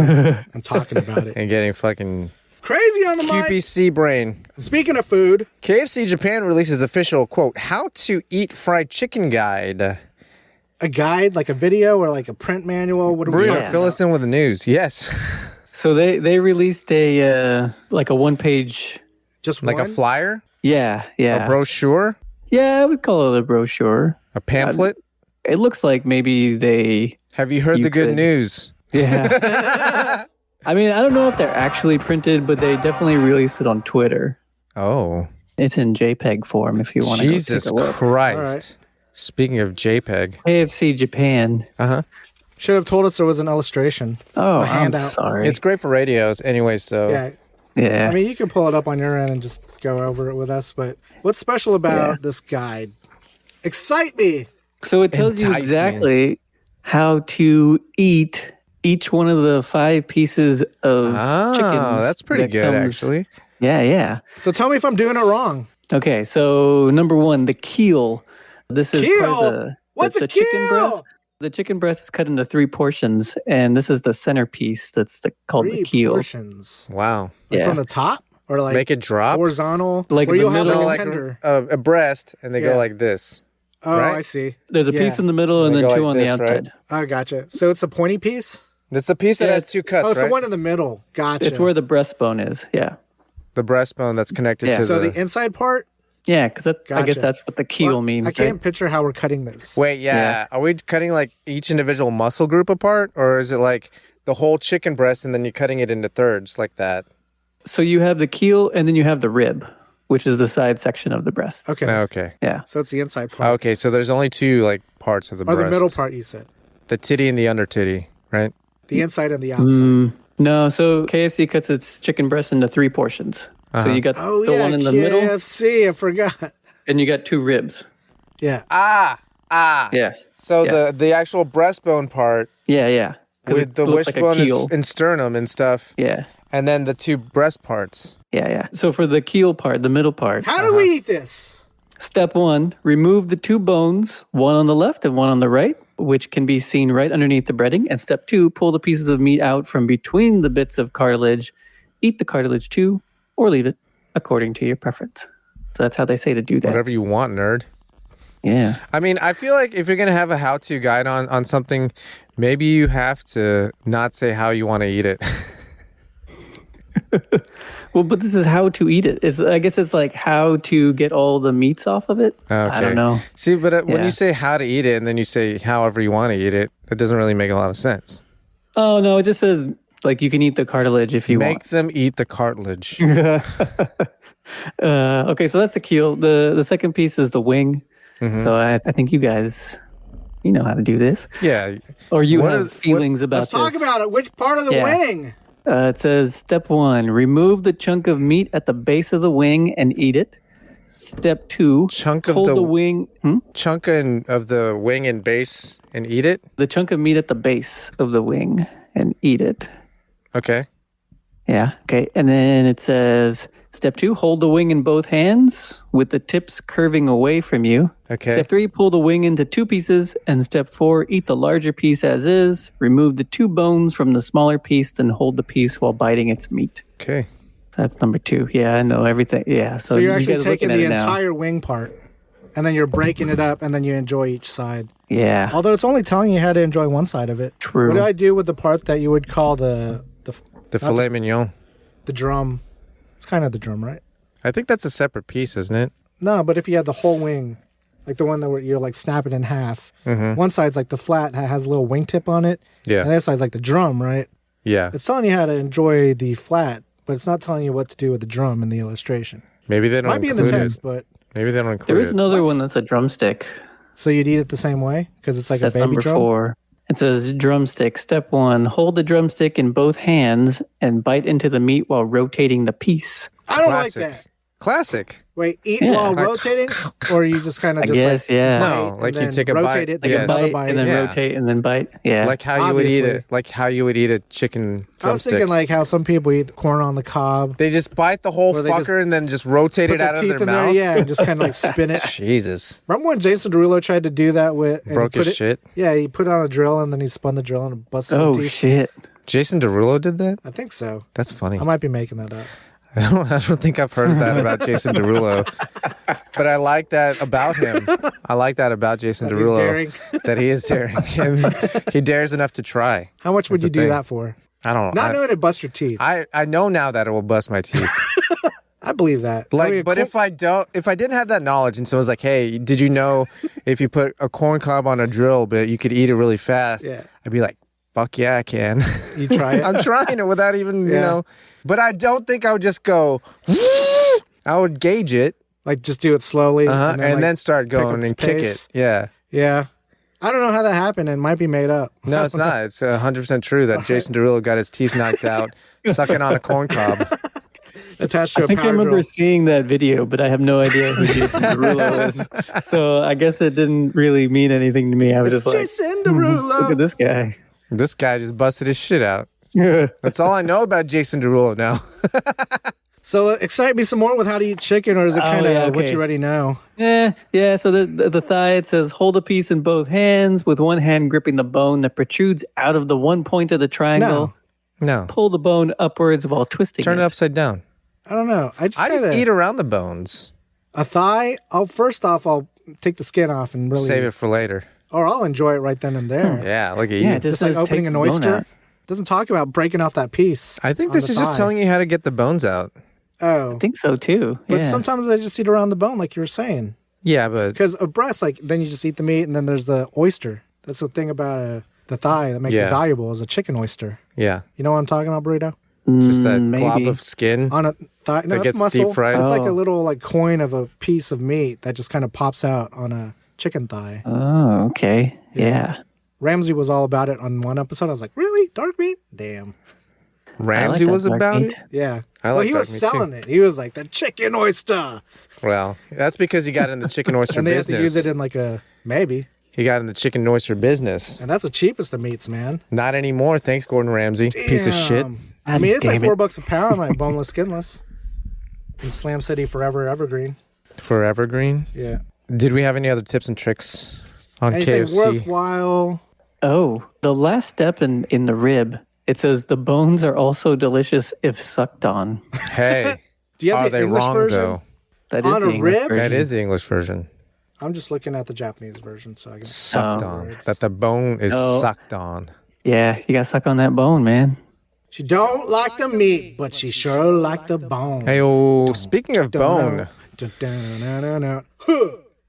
I'm talking about it. And getting fucking crazy on the mic. QPC brain. Speaking of food, KFC Japan releases official quote how to eat fried chicken guide. A guide, like a video or like a print manual? What do we Burrito, fill us in with the news. Yes. So they released a like a 1-page, just like one? a flyer. Yeah. A brochure. Yeah, I would call it a brochure. A pamphlet. It looks like maybe they. Have you heard the good news? Yeah. I mean, I don't know if they're actually printed, but they definitely released it on Twitter. Oh. It's in JPEG form if you want to go take a look. Jesus Christ. Speaking of JPEG. KFC Japan. Uh-huh. Should have told us there was an illustration. Oh, I'm sorry. It's great for radios anyway, so. Yeah. I mean, you can pull it up on your end and just go over it with us, but what's special about this guide? Excite me. So it tells you Entice me. exactly how to eat each one of the 5 pieces of chicken. Oh, that's pretty good, actually. Yeah. So tell me if I'm doing it wrong. Okay, so number 1, the keel. This is part of Keel? What's a chicken keel? breast. The chicken breast is cut into 3 portions, and this is the centerpiece that's called the 3 keel. portions. Wow. Like Yeah. from the top? Or like Make it drop? horizontal? Like where the you'll have middle, like a like tender. a breast, and they Yeah. go like this. Oh, right? I see. There's a piece in the middle and They then go 2 like on this, the right? outside. I gotcha. So it's a pointy piece? It's a piece that Yeah, has 2 cuts, Oh, it's right? the one in the middle. Gotcha. It's where the breastbone is. Yeah. The breastbone that's connected Yeah. to So the inside part? Yeah, because I guess Gotcha. that's what the keel Well, means. I can't right? picture how we're cutting this. Wait, yeah. Are we cutting like each individual muscle group apart? Or is it like the whole chicken breast and then you're cutting it into thirds like that? So you have the keel and then you have the rib, which is the side section of the breast. Okay. Okay. Yeah. So it's the inside part. Okay, so there's only 2 like parts of the Or breast. the middle part, you said. The titty and the under titty, right? The inside and the outside. No, so KFC cuts its chicken breast into 3 portions. So you got Oh, the yeah. one in the middle, KFC. I forgot. and you got 2 ribs. Yeah. Yeah. So Yeah. the actual breastbone part Yeah. 'Cause with it the looks like a wishbone keel. and sternum and stuff, Yeah. and then the 2 breast parts. Yeah. So for the keel part, the middle part, How do we eat this? step 1, remove the 2 bones, one on the left and one on the right, which can be seen right underneath the breading. And step 2, pull the pieces of meat out from between the bits of cartilage. Eat the cartilage too, or leave it, according to your preference. So that's how they say to do that. Whatever you want, nerd. Yeah. I mean, I feel like if you're going to have a how-to guide on something, maybe you have to not say how you want to eat it. Well, but this is how to eat it. I guess it's like how to get all the meats off of it. Okay. I don't know. See, but when Yeah. you say how to eat it and then you say however you want to eat it, it doesn't really make a lot of sense. Oh, no, it just says like you can eat the cartilage if you Make them eat the cartilage. want. Okay, so that's the keel. The second piece is the wing. Mm-hmm. So I think you guys, you know how to do this. Yeah. Or you What have is- feelings about Let's talk this. about it. Which part of the Yeah. wing? It says step 1, remove the chunk of meat at the base of the wing and eat it. Step 2, Chunk of hold the- the wing. Chunk of the wing and base and eat it. The chunk of meat at the base of the wing and eat it. Okay. Yeah. Okay. And then it says step 2, hold the wing in both hands with the tips curving away from you. Okay. Step 3, pull the wing into 2 pieces. And step 4, eat the larger piece as is. Remove the 2 bones from the smaller piece, then hold the piece while biting its meat. Okay. That's number 2. Yeah, I know everything. Yeah. So, So you're you actually guys are taking looking the at it now. entire wing part, and then you're breaking it up, and then you enjoy each side. Yeah. Although it's only telling you how to enjoy one side of it. True. What do I do with the part that you would call the filet mignon. the drum? It's kind of the drum, right? I think that's a separate piece, isn't it? No, but if you had the whole wing, like the one that you're like snapping in half, one side's like the flat that has a little wingtip on it, Yeah. and the other side's like the drum, right? Yeah. It's telling you how to enjoy the flat, but it's not telling you what to do with the drum in the illustration. Maybe they don't Might be in the include text, it. but Maybe they don't include There is it. another one that's a drumstick. so you'd eat it the same way because it's like That's a baby number drum. 4. It says drumstick. Step 1, hold the drumstick in both hands and bite into the meat while rotating the piece. I don't Classic. like that. Classic. Wait, eat Yeah. while Like- rotating, or you just kind of I just guess, like yeah. No, bite and like you then take a rotate bite. it, Like Yes. a another bite, bite. and then Yeah. rotate and then bite. Yeah. Like how you would eat Obviously. it. Like how you would eat a chicken I was drumstick. thinking like how some people eat corn on the cob. They just bite the whole Or they just fucker and then just rotate Put it their out of teeth their in mouth. there, yeah, and just kind of like spin it. Jesus. Remember when Jason Derulo tried to do that with and Broke he put his it- shit. Yeah, he put it on a drill and then he spun the drill and busted Oh, some teeth. shit. Jason Derulo did that? I think so. That's funny. I might be making that up. I don't think I've heard that about Jason Derulo. But I like that about him. I like that about Jason That he's Derulo. daring. That he is daring. And he dares enough to try. How much would That's you the do thing. that for? I don't Not know. knowing it bust your teeth. I know now that it will bust my teeth. I believe that. Like, I mean, but if I didn't have that knowledge and someone's like, hey, did you know if you put a corn cob on a drill bit, you could eat it really fast? Yeah. I'd be like, fuck yeah, I can. you try it, I'm trying it without even, Yeah. but I don't think I would just go, I would gauge it like just do it slowly, and like, then start pick up going its and kick pace. it. Yeah. Yeah, I don't know how that happened. It might be made up. No, it's not. It's 100% true that Jason Derulo got his teeth knocked out sucking on a corn cob. attached to I a think I power remember drill. seeing that video, but I have no idea who Jason Derulo is. So I guess it didn't really mean anything to me. I was It's just Jason like, Derulo. look at this guy. This guy just busted his shit out. Yeah. That's all I know about Jason Derulo now. So excite me some more with how to eat chicken, or is it kind of what you already know? Yeah. So the thigh, it says hold a piece in both hands with one hand gripping the bone that protrudes out of the one point of the triangle. No. Pull the bone upwards while twisting Turn it upside down. I don't know. I just eat around the bones. A thigh. First off, I'll take the skin off and really save it for later. Or I'll enjoy it right then and there. Yeah, look at you. Yeah, just like opening an oyster. Doesn't talk about breaking off that piece. I think this is just telling you how to get the bones out. Oh, I think so too. But sometimes I just eat around the bone, like you were saying. Yeah, but because a breast, like then you just eat the meat, and then there's the oyster. That's the thing about the thigh that makes it valuable is a chicken oyster. Yeah, you know what I'm talking about, Burrito? Just that glob of skin on a thigh. No, that gets muscle. deep fried. It's like a little like coin of a piece of meat that just kind of pops out on a chicken thigh. Oh, okay. Yeah. Ramsey was all about it on one episode. I was like, really? Dark meat? Damn. Ramsey was about it? Yeah. He was selling it. He was like, the chicken oyster. Well, that's because he got in the chicken oyster and they business. have to use it in like a, maybe. He got in the chicken oyster business. And that's the cheapest of meats, man. Not anymore. Thanks, Gordon Ramsay. Damn. Piece of shit. I mean, it's like $4 a pound, like boneless, skinless. In Slam City, Forever Evergreen. Forever Green? Yeah. Did we have any other tips and tricks on Anything KFC? worthwhile? Oh, the last step in the rib, it says the bones are also delicious if sucked on. Hey, do you have are the they English wrong version? though? That is on the a English rib? version. That is the English version. I'm just looking at the Japanese version, so I can Sucked on. That the bone is sucked on. Yeah, you got to suck on that bone, man. She don't like the meat, but she sure like the bone. Hey, speaking of bone,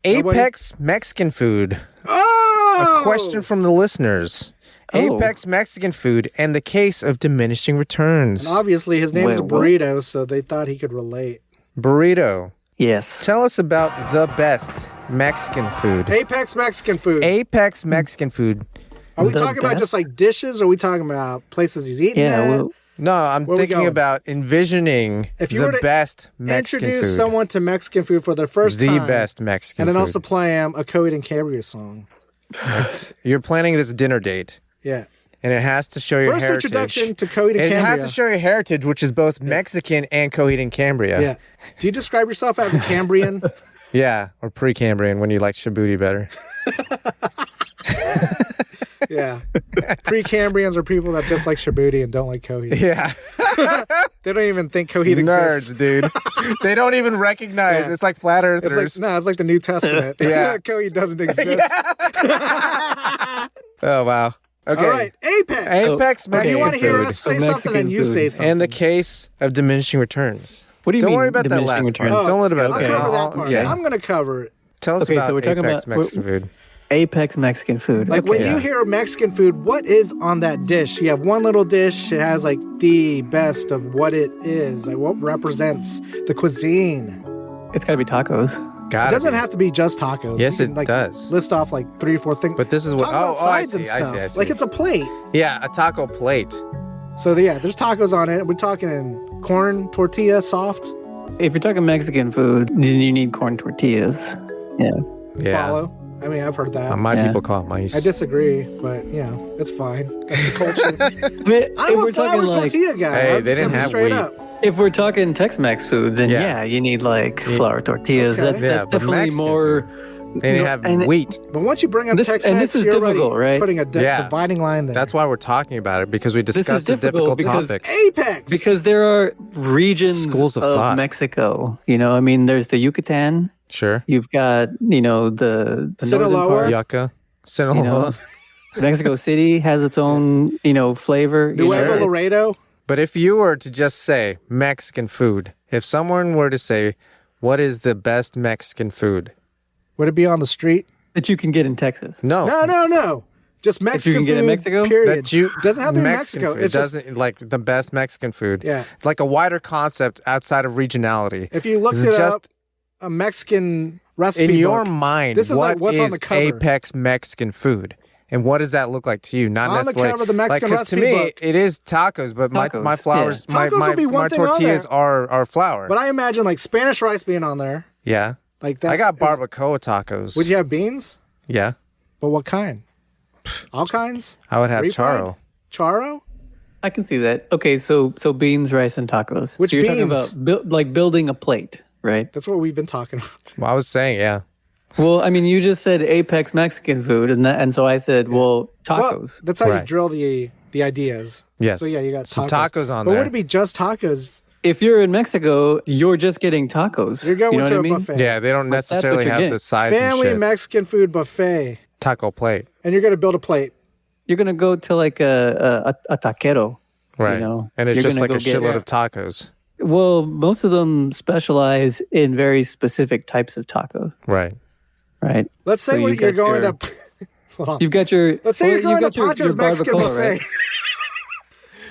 Apex Mexican food. Oh! A question from the listeners. Apex Mexican food and the case of diminishing returns. And obviously, his name is Burrito, so they thought he could relate. Burrito. Yes. Tell us about the best Mexican food. Apex Mexican food. Apex Mexican food. Are we talking about just like dishes, or are we talking about places he's eating at? No, I'm thinking about envisioning the best Mexican food. Introduce someone to Mexican food for their first time. The best Mexican food. And then also play him a Coheed and Cambria song. You're planning this dinner date. Yeah. And it has to show your first heritage. Introduction to Coheed and Cambria. It has to show your heritage, which is both Mexican and Coheed and Cambria. Yeah. Do you describe yourself as a Cambrian? Yeah, or pre-Cambrian when you like Shabuti better. Yeah. Pre-Cambrians are people that just like Shabuti and don't like Coheed. Yeah. They don't even think Coheed exists. Nerds, dude. They don't even recognize. Yeah. It's like flat earthers. It's like the New Testament. Yeah. Coheed doesn't exist. Oh, wow. Okay. All right. Apex Mexican food. You want to hear food. us say something and you say something. And the case of diminishing returns. What do you mean? Don't worry about that last part. Oh, Don't let about I'll that. cover that part. Yeah. I'm going to cover it. Tell us about so we're talking Apex about Mexican food. Apex Mexican food. Like when you hear Mexican food, what is on that dish? You have one little dish. It has like the best of what it is. Like what represents the cuisine. It's got to be tacos. It doesn't have to be just tacos. Yes, you can, it does. List off like 3 or 4 things. But this is what. I see. Like it's a plate. Yeah, a taco plate. So there's tacos on it. We're talking corn tortilla, soft. If you're talking Mexican food, then you need corn tortillas. Yeah. Follow. I mean, I've heard that. My people call it mice. I disagree, but it's fine. That's the culture. I mean, I'm a flour tortilla guy. Hey, they didn't have wheat. Up. If we're talking Tex-Mex food, then you need like flour tortillas. Okay. That's definitely more. They didn't have wheat. But once you bring up Tex-Mex, and this is you're difficult, right? Putting a dividing line there. That's why we're talking about it, because we discussed the difficult topics. Apex! Because there are regions Schools of thought. Mexico. I mean, there's the Yucatan. Sure. You've got, the Sinaloa. northern part. Yucca. Sinaloa. Mexico City has its own, flavor. Nuevo Laredo. But if you were to just say Mexican food, if someone were to say, what is the best Mexican food? Would it be on the street? That you can get in Texas. No. No. Just Mexican you can food, get in Mexico? period. That doesn't have to be Mexico. It doesn't like the best Mexican food. Yeah. It's like a wider concept outside of regionality. If you looked it up, a Mexican recipe in your book, mind, this is what like what's is on the cover. Apex Mexican food? And what does that look like to you? Not On the necessarily cover of the Mexican because to recipe me book. it is tacos, but Tacos, my flours, yeah. Tacos would be one my thing on tortillas there. are flour. But I imagine like Spanish rice being on there. Yeah, Like that. I got is- barbacoa tacos. Would you have beans? Yeah, But what kind? All kinds? I would have Refried? charo. Charo? I can see that. Okay, so beans, rice, and tacos. Which so you're beans? talking about building a plate, right? That's what we've been talking about. Well, I was saying, yeah. Well, I mean, you just said apex Mexican food, and so I said, well, tacos. Well, that's how you Right. drill the ideas. Yes. So yeah, you got Some tacos. tacos on but there. would it be just tacos? If you're in Mexico, you're just getting tacos. You're going you know to what a I mean? buffet. Yeah, they don't that's what necessarily you're have getting. the sides and Family shit. Mexican food buffet. Taco plate. And you're going to build a plate. You're gonna go to like a taquero. Right. You know, and it's you're just gonna like a go get- shitload of tacos. Well, most of them specialize in very specific types of taco, Right. right? Let's say So you're you got going your- to... Hold on. You've got your. Let's say you're well, going you've to got Pancho's Mexican barbacoa, buffet. right?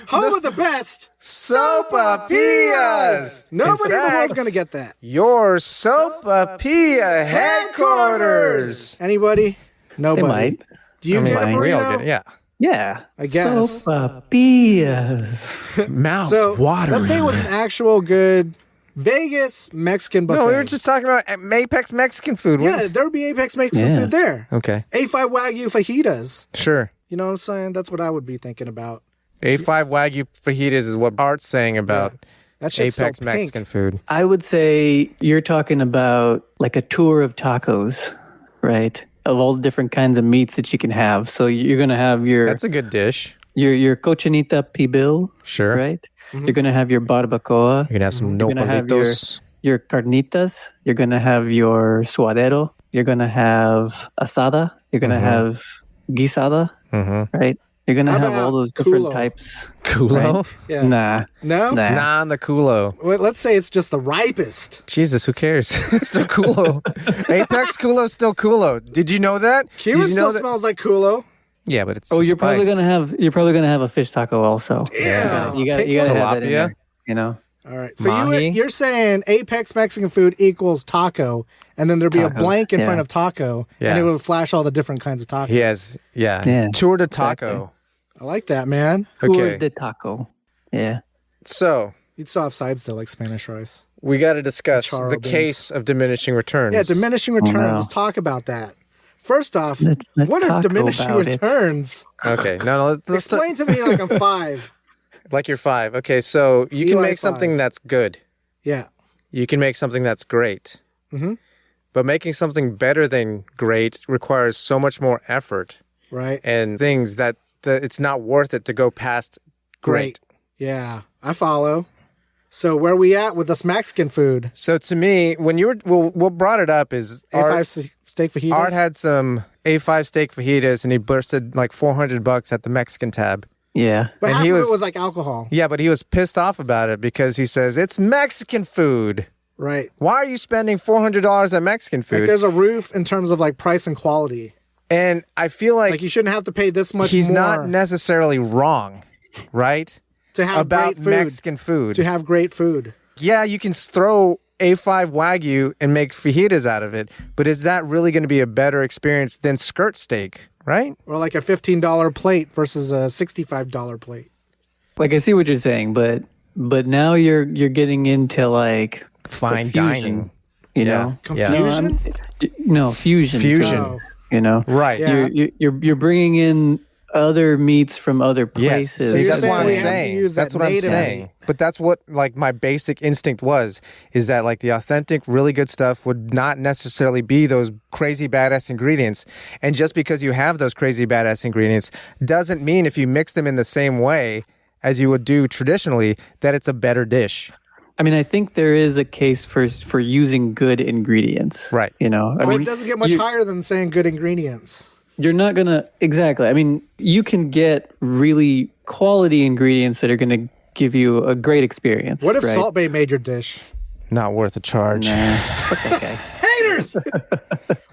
Home of the best. Sopapillas! Nobody in the world's fact, going to get that. Your Sopapilla headquarters. Anybody? Nobody. They might. Do you I mean, get a might. we all burrito? get it, yeah. Yeah, I guess. Sopapillas. Mouth So watering. let's say it was an actual good Vegas Mexican buffet. No, we were just talking about Apex Mexican food. What Yeah, is- there would be Apex Mexican Yeah. food there. Okay, A5 Wagyu fajitas. sure. You know what I'm saying? That's what I would be thinking about. A5 Wagyu fajitas is what Art's saying about That shit's Apex still pink. Mexican food. I would say you're talking about like a tour of tacos, right? Of all the different kinds of meats that you can have. So you're gonna have your That's a good dish. your cochinita pibil, Sure. right? You're gonna have your barbacoa, You can have some You're gonna have nopalitos. your carnitas. You're gonna have your suadero. You're gonna have asada. You're gonna have guisada, right? You're gonna How have all about those different culo? types. Culo? Yeah. Nah, No? nah. Nah, on the culo. Well, let's say it's just the ripest. Jesus, who cares? It's still culo. Apex culo's still culo. Did you know that? Cuban Did you still know that? smells like culo. Yeah, but it's Oh, the you're probably spice. gonna have a fish taco also. Yeah. You gotta have that in Tilapia? there. You know. All right. So Mahi? you're saying Apex Mexican food equals taco, and then there'd be a Tacos, blank in yeah. front of taco, Yeah. and it would flash all the different kinds of tacos. He has, yeah. Yeah, Tour de taco. I like that, man. Tour Okay. de taco. Yeah. So You'd still have sides still like Spanish rice. we got to discuss Charo the beans. case of diminishing returns. Yeah, diminishing returns. no. Let's talk about that. First off, Let's what are talk diminishing about it. returns? Okay, no, let's Explain to me like I'm 5. like you're 5. Okay, so you can Eli make something 5. that's good. Yeah. You can make something that's great. But making something better than great requires so much more effort Right. and things that it's not worth it to go past great. Yeah, I follow. So where we at with this Mexican food? So to me, when you were, what brought it up is A5 steak fajitas. Art had some A5 steak fajitas and he bursted like $400 at the Mexican tab. Yeah. but and half he of was- it was like alcohol. Yeah, but he was pissed off about it because he says, it's Mexican food. Right. Why are you spending $400 at Mexican Like food? there's a roof in terms of like price and quality. And I feel Like like you shouldn't have to pay this much he's more not necessarily wrong, right? to have About great food. Mexican food. To have great food. Yeah, you can throw A5 Wagyu and make fajitas out of it, but is that really going to be a better experience than skirt steak, right? Or like a $15 plate versus a $65 plate. Like I see what you're saying, but now you're getting into like Fine fusion, dining. You Yeah. know. Confusion? No, fusion. Fusion. Oh. You know. Right. Yeah. You're bringing in other meats from other Yes. places. See, you're that's saying what I'm we have to saying. use that That's what I'm native saying. meat. But that's what like my basic instinct was, is that like the authentic, really good stuff would not necessarily be those crazy badass ingredients. And just because you have those crazy badass ingredients doesn't mean if you mix them in the same way as you would do traditionally that it's a better dish. I mean, I think there is a case for using good ingredients. Right. You know. I But mean, it doesn't get much higher than saying good ingredients. you're not gonna exactly. I mean, you can get really quality ingredients that are gonna give you a great experience. What if right? Salt Bay made your dish? Not worth a charge. Nah, fuck that guy. Haters!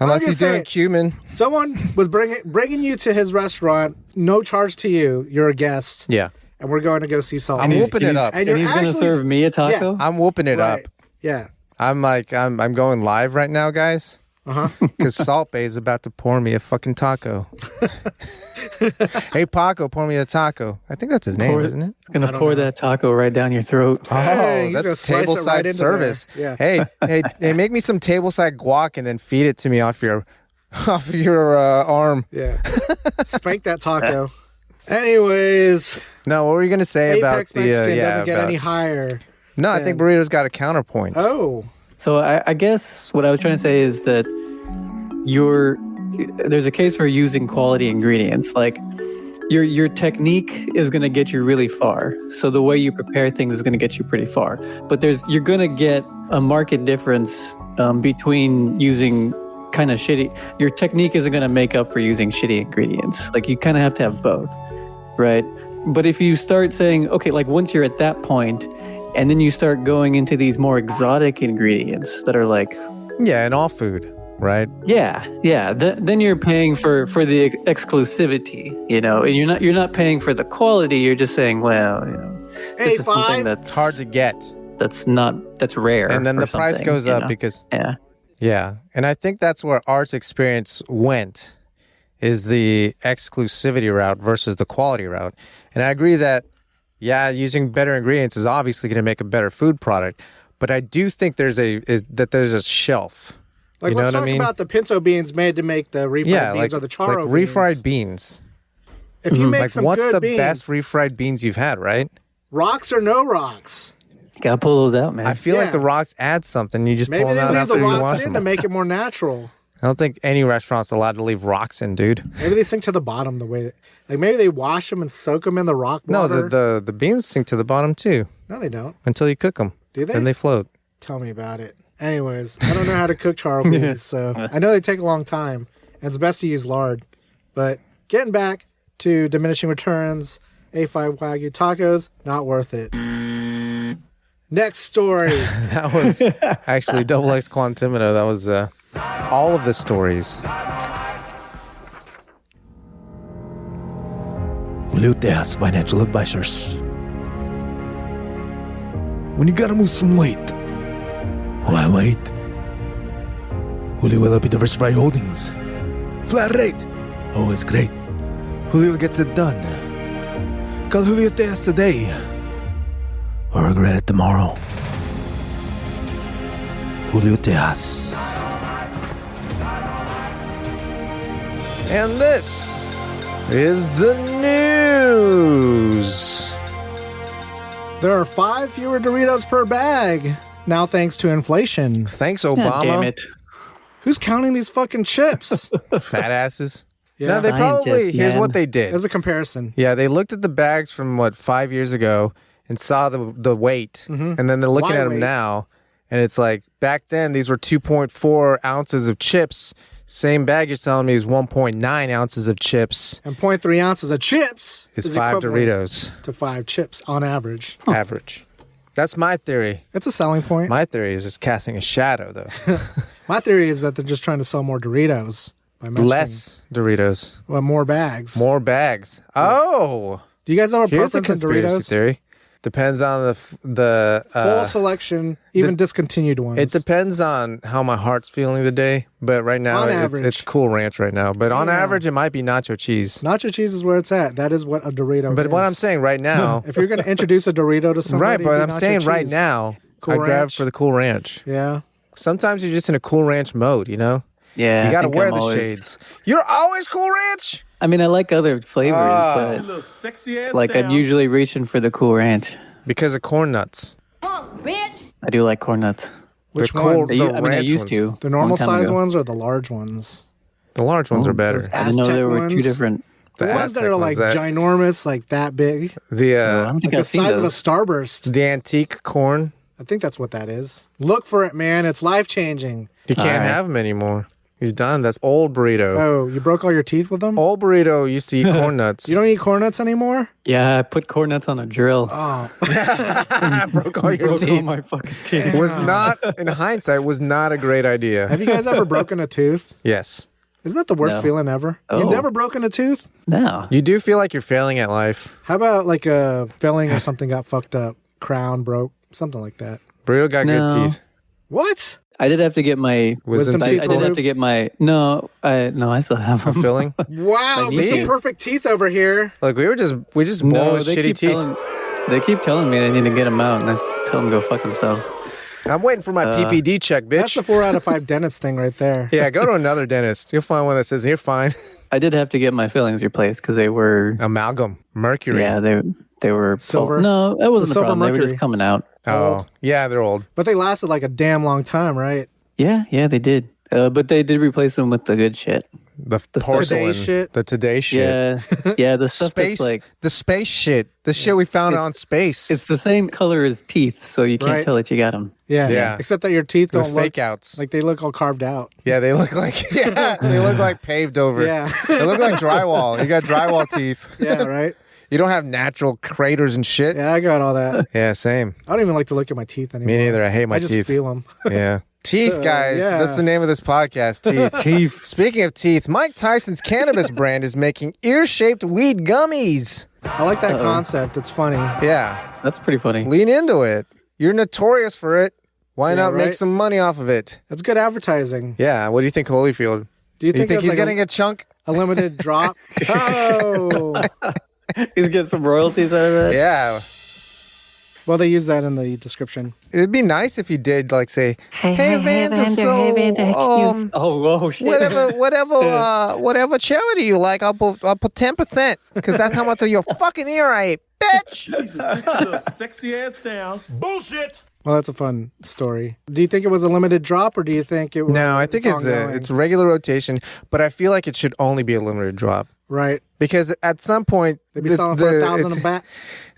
Unless I'm he's just doing saying. cumin. Someone was bringing you to his restaurant, no charge to you. You're a guest, Yeah. and we're going to go see Salt I'm Bay. whooping it up. And And you're he's gonna actually- serve me a taco. Yeah. I'm whooping it Right. up. Yeah. I'm like, I'm going live right now, guys. Because Salt Bay is about to pour me a fucking taco. Hey, Paco, pour me a taco. I think that's his name, isn't it? It's going to pour that taco right down your throat. Oh, Hey, that's tableside service. Yeah. Hey, make me some tableside guac and then feed it to me off your arm. Yeah. Spank that taco. Anyways. No, what were you going to say about Apex the... Mexican doesn't get any higher. No, I think Burrito's got a counterpoint. Oh. So I guess what I was trying to say is that there's a case for using quality ingredients. Like your technique is going to get you really far. So the way you prepare things is going to get you pretty far. But you're going to get a market difference between using kind of shitty. Your technique isn't going to make up for using shitty ingredients. Like you kind of have to have both, right? But if you start saying, okay, like once you're at that point, and then you start going into these more exotic ingredients that are like... Yeah, in all food, right? Yeah. Then you're paying for the exclusivity, you know, and you're not paying for the quality. You're just saying, well, you know, this is something that's hard to get. That's rare. And then the price goes up because... Yeah. And I think that's where Art's experience went, is the exclusivity route versus the quality route. And I agree that, yeah, using better ingredients is obviously going to make a better food product. But I do think there's a shelf. Like, you know let's what talk I mean? about the pinto beans made to make the refried beans or the charo beans. Refried beans. If you make some what's good the beans, best refried beans you've had, right? rocks or no rocks? You gotta pull those out, man. I feel like the rocks add something. You just pull them out after you wash them. Maybe they leave the rocks in to make it more natural. I don't think any restaurant's allowed to leave rocks in, dude. Maybe they sink to the bottom the way like maybe they wash them and soak them in the rock water. No, the beans sink to the bottom too. No, they don't. Until you cook them. Do they? Then they float. Tell me about it. Anyways, I don't know how to cook charo beans, so I know they take a long time, and it's best to use lard. But getting back to diminishing returns, A5 Wagyu tacos, not worth it. Next story. That was actually double X Quantimino. That was all of the stories. There's financial advisors. When you gotta move some weight, why wait? Julio will help you diversify holdings. Flat rate, always great. Julio gets it done. Call Julio Tejas today, or regret it tomorrow. Julio Tejas. And this is the news. There are 5 fewer Doritos per bag now, thanks to inflation. Thanks, Obama. God damn it. Who's counting these fucking chips? Fat asses. Yeah. No, they probably, Scientists, here's man. what they did. As a comparison. Yeah, they looked at the bags from 5 years ago and saw the weight, and then they're looking Why at them weight? now, and it's like back then these were 2.4 ounces of chips. Same bag you're telling me is 1.9 ounces of chips. And 0.3 ounces of chips Is 5 equivalent Doritos to 5 chips on average. average. That's my theory. It's a selling point. My theory is it's casting a shadow, though. My theory is that they're just trying to sell more Doritos. By mentioning- Less Doritos, Well, more bags. more bags. Oh, Do you guys have a here's the preference in conspiracy Doritos? theory. Depends on the Full selection, even discontinued ones. It depends on how my heart's feeling the day, but right now On average. it's Cool Ranch right now. But on Yeah. average, it might be nacho cheese. Nacho cheese is where it's at. That is what a Dorito But is. what I'm saying right now, If you're going to introduce a Dorito to somebody, right? But it'd I'm be nacho saying right cheese. now, Cool I grab Ranch. for the Cool Ranch. Yeah. Sometimes you're just in a Cool Ranch mode, you know. Yeah. You got to I think wear I'm the always- shades. You're always Cool Ranch. I mean, I like other flavors, but like I'm usually reaching for the Cool Ranch. Because of corn nuts. I do like corn nuts. Which The cool- ones? the I mean, I ranch used ones. to. The normal long time size ago. ones or the large ones? The large ones are better. those I didn't know Aztec there were two ones? different. The ones that Aztec are like ones, ginormous, like that big. the I don't think Like the I've seen size of a those. Starburst. the antique corn. I think that's what that is. Look for it, man. It's life-changing. You can't right. have them anymore. He's done. That's old burrito. Oh, you broke all your teeth with them? Old burrito used to eat corn nuts. You don't eat corn nuts anymore? Yeah, I put corn nuts on a drill. Oh. broke all your Broke all teeth. my fucking teeth. Was not, in hindsight, was not a great idea. Have you guys ever broken a tooth? Yes. Isn't that the worst No. feeling ever? Oh. You've never broken a tooth? No. You do feel like you're failing at life. How about like a filling or something got fucked up? Crown broke? Something like that. Burrito got No. good teeth. What? I did have to get my Wisdom I teeth did have removed? to get my I still have them. Filling. Wow, See? Mr. Perfect Teeth over here. Look, we just born with shitty teeth. They keep telling me they need to get them out, and I tell them to go fuck themselves. I'm waiting for my PPD check, bitch. That's the 4 out of 5 dentist thing right there. Yeah, go to another dentist. You'll find one that says you're fine. I did have to get my fillings replaced because they were Amalgam, mercury. Yeah, they were Silver? No, that wasn't the silver problem. They were mercury. just coming out. Oh, yeah, they're old. But they lasted like a damn long time, right? Yeah, they did. But they did replace them with the good shit. The Today porcelain shit. The today shit. Yeah, the stuff Space, that's like the space shit. The shit we found on space. it's the same color as teeth, so you can't Right. tell that you got them. Yeah. Yeah. Except that your teeth the don't look fake outs. like they look all carved out. Yeah, they look like they look like paved over. Yeah. They look like drywall. You got drywall teeth. Yeah, right? You don't have natural craters and shit. Yeah, I got all that. Yeah, same. I don't even like to look at my teeth anymore. Me neither. I hate my I just teeth. feel them. Yeah. Teeth, guys. yeah. That's the name of this podcast. Teeth. Speaking of teeth, Mike Tyson's cannabis brand is making ear-shaped weed gummies. I like that concept. It's funny. Yeah. That's pretty funny. Lean into it. You're notorious for it. Why Yeah, not make right? some money off of it? That's good advertising. Yeah. What do you think, Holyfield? Do you You think that's he's like getting a chunk? a limited drop? Oh. He's getting some royalties out of that. Yeah. Well, they use that in the description. It'd be nice if you did, like, say, "Hey, Vander, Oh, shit. whatever charity you like, I'll put 10% because that's how much of your fucking ear I ate, bitch." Sexy ass down. Bullshit. Well, that's a fun story. Do you think it was a limited drop, or do you think it was? No, I think it's ongoing? regular rotation, but I feel like it should only be a limited drop Right. because at some point They'd be selling for $1,000 a bat.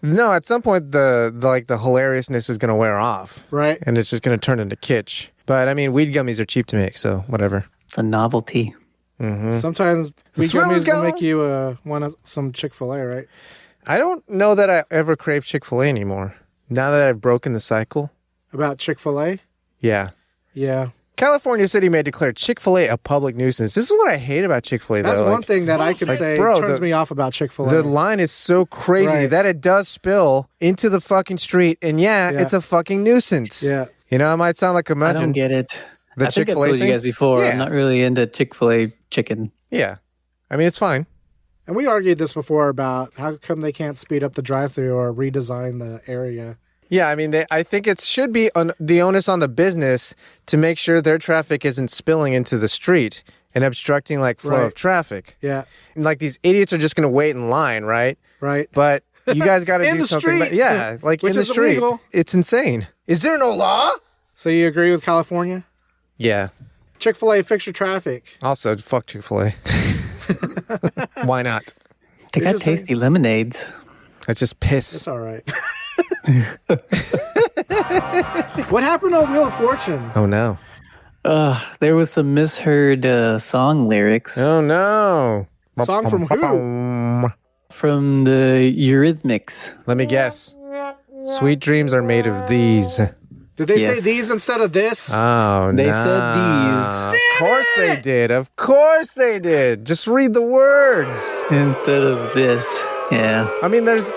No, at some point the hilariousness is going to wear off, Right. and it's just going to turn into kitsch. But I mean, weed gummies are cheap to make, so whatever. It's a novelty. Sometimes weed thrill is gummies will gone. make you want some Chick-fil-A, right? I don't know that I ever crave Chick-fil-A anymore. Now that I've broken the cycle, About Chick-fil-A? yeah. Yeah. California City may declare Chick-fil-A a public nuisance. This is what I hate about Chick-fil-A, That's though. one thing that I can say turns me off about Chick-fil-A. The line is so crazy Right. that it does spill into the fucking street, and Yeah. it's a fucking nuisance. Yeah. You know, I might sound like a I don't curmudgeon. get it. The I think I Chick-fil-A told thing? you guys before. Yeah. I'm not really into Chick-fil-A chicken. Yeah. I mean, it's fine. And we argued this before about how come they can't speed up the drive-thru or redesign the area. Yeah, I mean, I think it should be the onus on the business to make sure their traffic isn't spilling into the street and obstructing, like, flow Right. of traffic. Yeah. And, like, these idiots are just going to wait in line, right? Right. But you guys got to In do the something. street. Yeah, like Which in the is street. illegal. It's insane. Is there no law? So you agree with California? Yeah. Chick-fil-A, fix your traffic. Also, fuck Chick-fil-A. Why not? They got just saying- tasty lemonades. That's just piss. It's all right. What happened on Wheel of Fortune? Oh, no. There was some misheard song lyrics Oh, no. Song from who? from the Eurythmics. Let me guess. Sweet dreams are made of these. Did they say Yes. these instead of this? Oh, They no. said these. Of course they did. Of course they did. Just read the words. Instead of this. Yeah. I mean, there's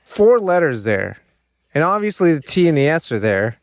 4 letters there. And obviously the T and the S are there.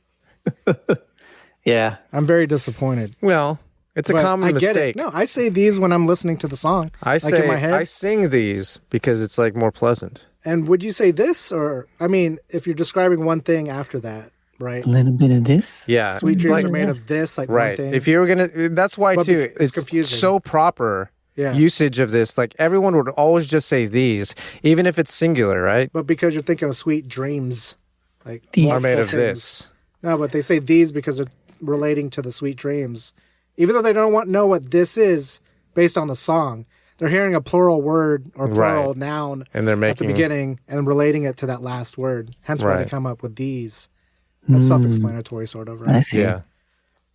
Yeah. I'm very disappointed. Well, it's a But common I get mistake. it. No, I say these when I'm listening to the song. I like say in my head. I sing these because it's like more pleasant. And would you say this, or I mean, if you're describing one thing after that, right? A little bit of this. Yeah. Sweet dreams like, are made of this, like one right. thing. If you were going to that's why But too it's confusing. so proper Yeah. usage of this. Like everyone would always just say these even if it's singular, right? But because you're thinking of sweet dreams, like These. Are multiple made of things. this. No, but they say these because they're relating to the sweet dreams, even though they don't know what this is based on the song. They're hearing a plural word or plural Right. noun And they're at the making beginning and relating it to that last word. Hence why Right. they come up with these. That's self-explanatory, sort of, right? I see. Yeah.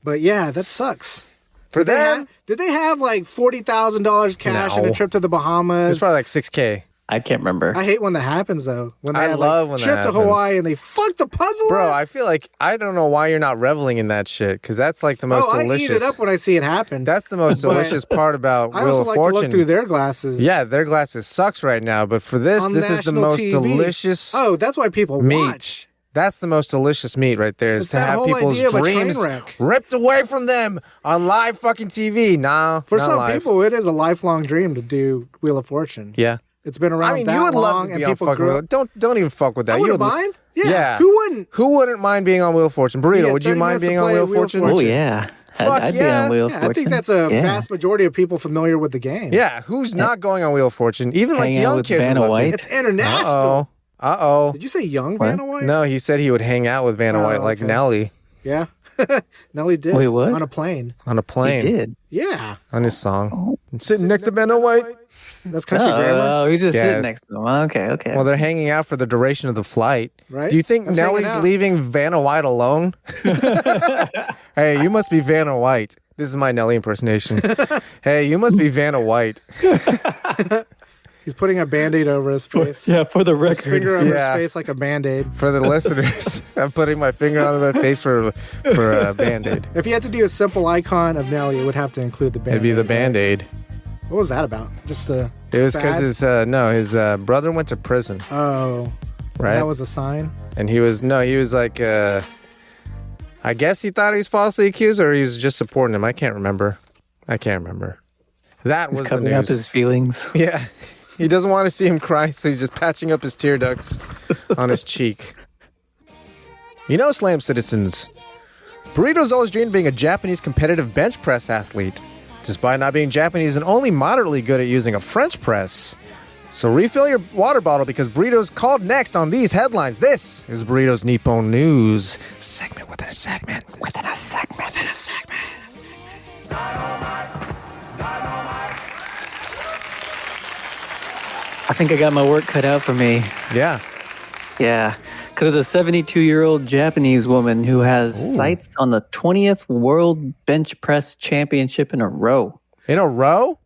But yeah, that sucks. For them, Did they have like $40,000 cash and No. a trip to the Bahamas? it's probably like 6K. I can't remember. I hate when that happens though. When they I have, love like, when that trip to happens. Hawaii and they fuck the puzzle Bro, up. I feel like I don't know why you're not reveling in that shit because that's like the most I eat delicious. it up when I see it happen. That's the most But delicious part about I Wheel also of like to Fortune. look through their glasses. Yeah, their glasses sucks right now, but for this, on this is the national most TV. delicious Oh, that's why people meat. watch. That's the most delicious meat right there, is It's to that have whole people's idea of a train dreams wreck. ripped away from them on live fucking TV. Nah, For not some live. people, it is a lifelong dream to do Wheel of Fortune. Yeah. It's been around I mean, that you would long, love to be and on people fucking grew Wheel. up. Don't even fuck with that. I You wouldn't would mind. Yeah. Yeah. Who wouldn't? Who wouldn't mind being on Wheel of Fortune? Burrito, Yeah, would you 30 mind minutes to being on play Wheel of Wheel of Fortune? Fortune. Oh yeah. Fuck I'd be yeah. on Wheel of Yeah, Fortune. I think that's a Yeah. vast majority of people familiar with the game. Yeah, who's not going on Wheel of Fortune? Even like Hang out young with kids would Vanna love White. to. It's international. Uh-oh. Did you say young What? Vanna White? No, he said he would hang out with Vanna Oh, White like okay. Nelly Yeah. Nelly did. Wait, what? On a plane. on a He plane did. Yeah. on his song. Sitting next to Vanna White. That's country grammar. Oh, we just Yeah, sit it's- next to him. Okay. Well, they're hanging out for the duration of the flight. Right? Do you think That's hanging Nelly's out. leaving Vanna White alone? Hey, you must be Vanna White. This is my Nelly impersonation. Hey, you must be Vanna White. He's putting a Band-Aid over his face. yeah, for the His record. finger over Yeah. his face like a Band-Aid. For the listeners, I'm putting my finger on my face for a Band-Aid. If you had to do a simple icon of Nelly, it would have to include the Band-Aid. It'd be the right? Band-Aid. What was that about? Just It was because sad? his brother went to prison, Oh, right? that was a sign. And he was like, I guess he thought he was falsely accused, or he was just supporting him. I can't remember. That He's was the covering up news. his feelings. Yeah, he doesn't want to see him cry, so he's just patching up his tear ducts on his cheek. You know, Slam citizens, Burrito's always dreamed of being a Japanese competitive bench press athlete, despite not being Japanese and only moderately good at using a French press. So refill your water bottle because Burrito's called next on these headlines. This is Burrito's Nippon News. Segment within a segment. Within a segment. Within a segment. I think I got my work cut out for me. Yeah. Yeah, because a 72-year-old Japanese woman who has sights on the 20th World Bench Press Championship in a row. In a row?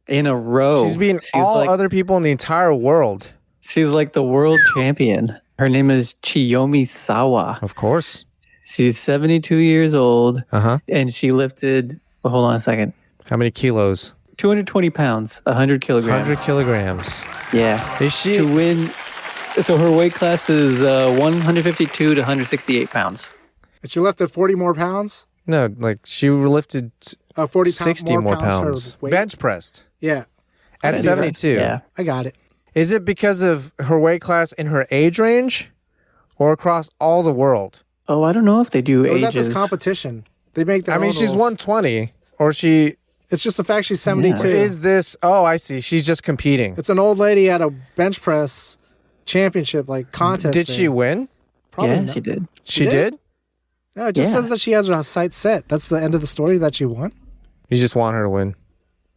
She's She's beating all like, other people in the entire world. She's like the world champion. Her name is Chiyomi Sawa. Of course. She's 72 years old, Uh-huh. and she lifted, well, hold on a second, How many kilos? 220 pounds, 100 kilograms. 100 kilograms. Yeah. Is she... To win, so her weight class is 152 to 168 pounds. And she lifted 40 more pounds? No, like she lifted 40 pounds 60 more pounds. her weight? Bench pressed. Yeah, At Bench 72. press, yeah. I got it. Is it because of her weight class in her age range or across all the world? Oh, I don't know if they do It was at ages. this competition. They make their I mean, own she's rules. 120 or she It's just the fact she's 72. is this. Oh, I see. She's just competing. It's an old lady at a bench press championship, like contest. Did she thing. win? Probably Yeah, not. she did. She did? did? No, it just Yeah. says that she has her sights set. That's the end of the story, that she won. You just want her to win.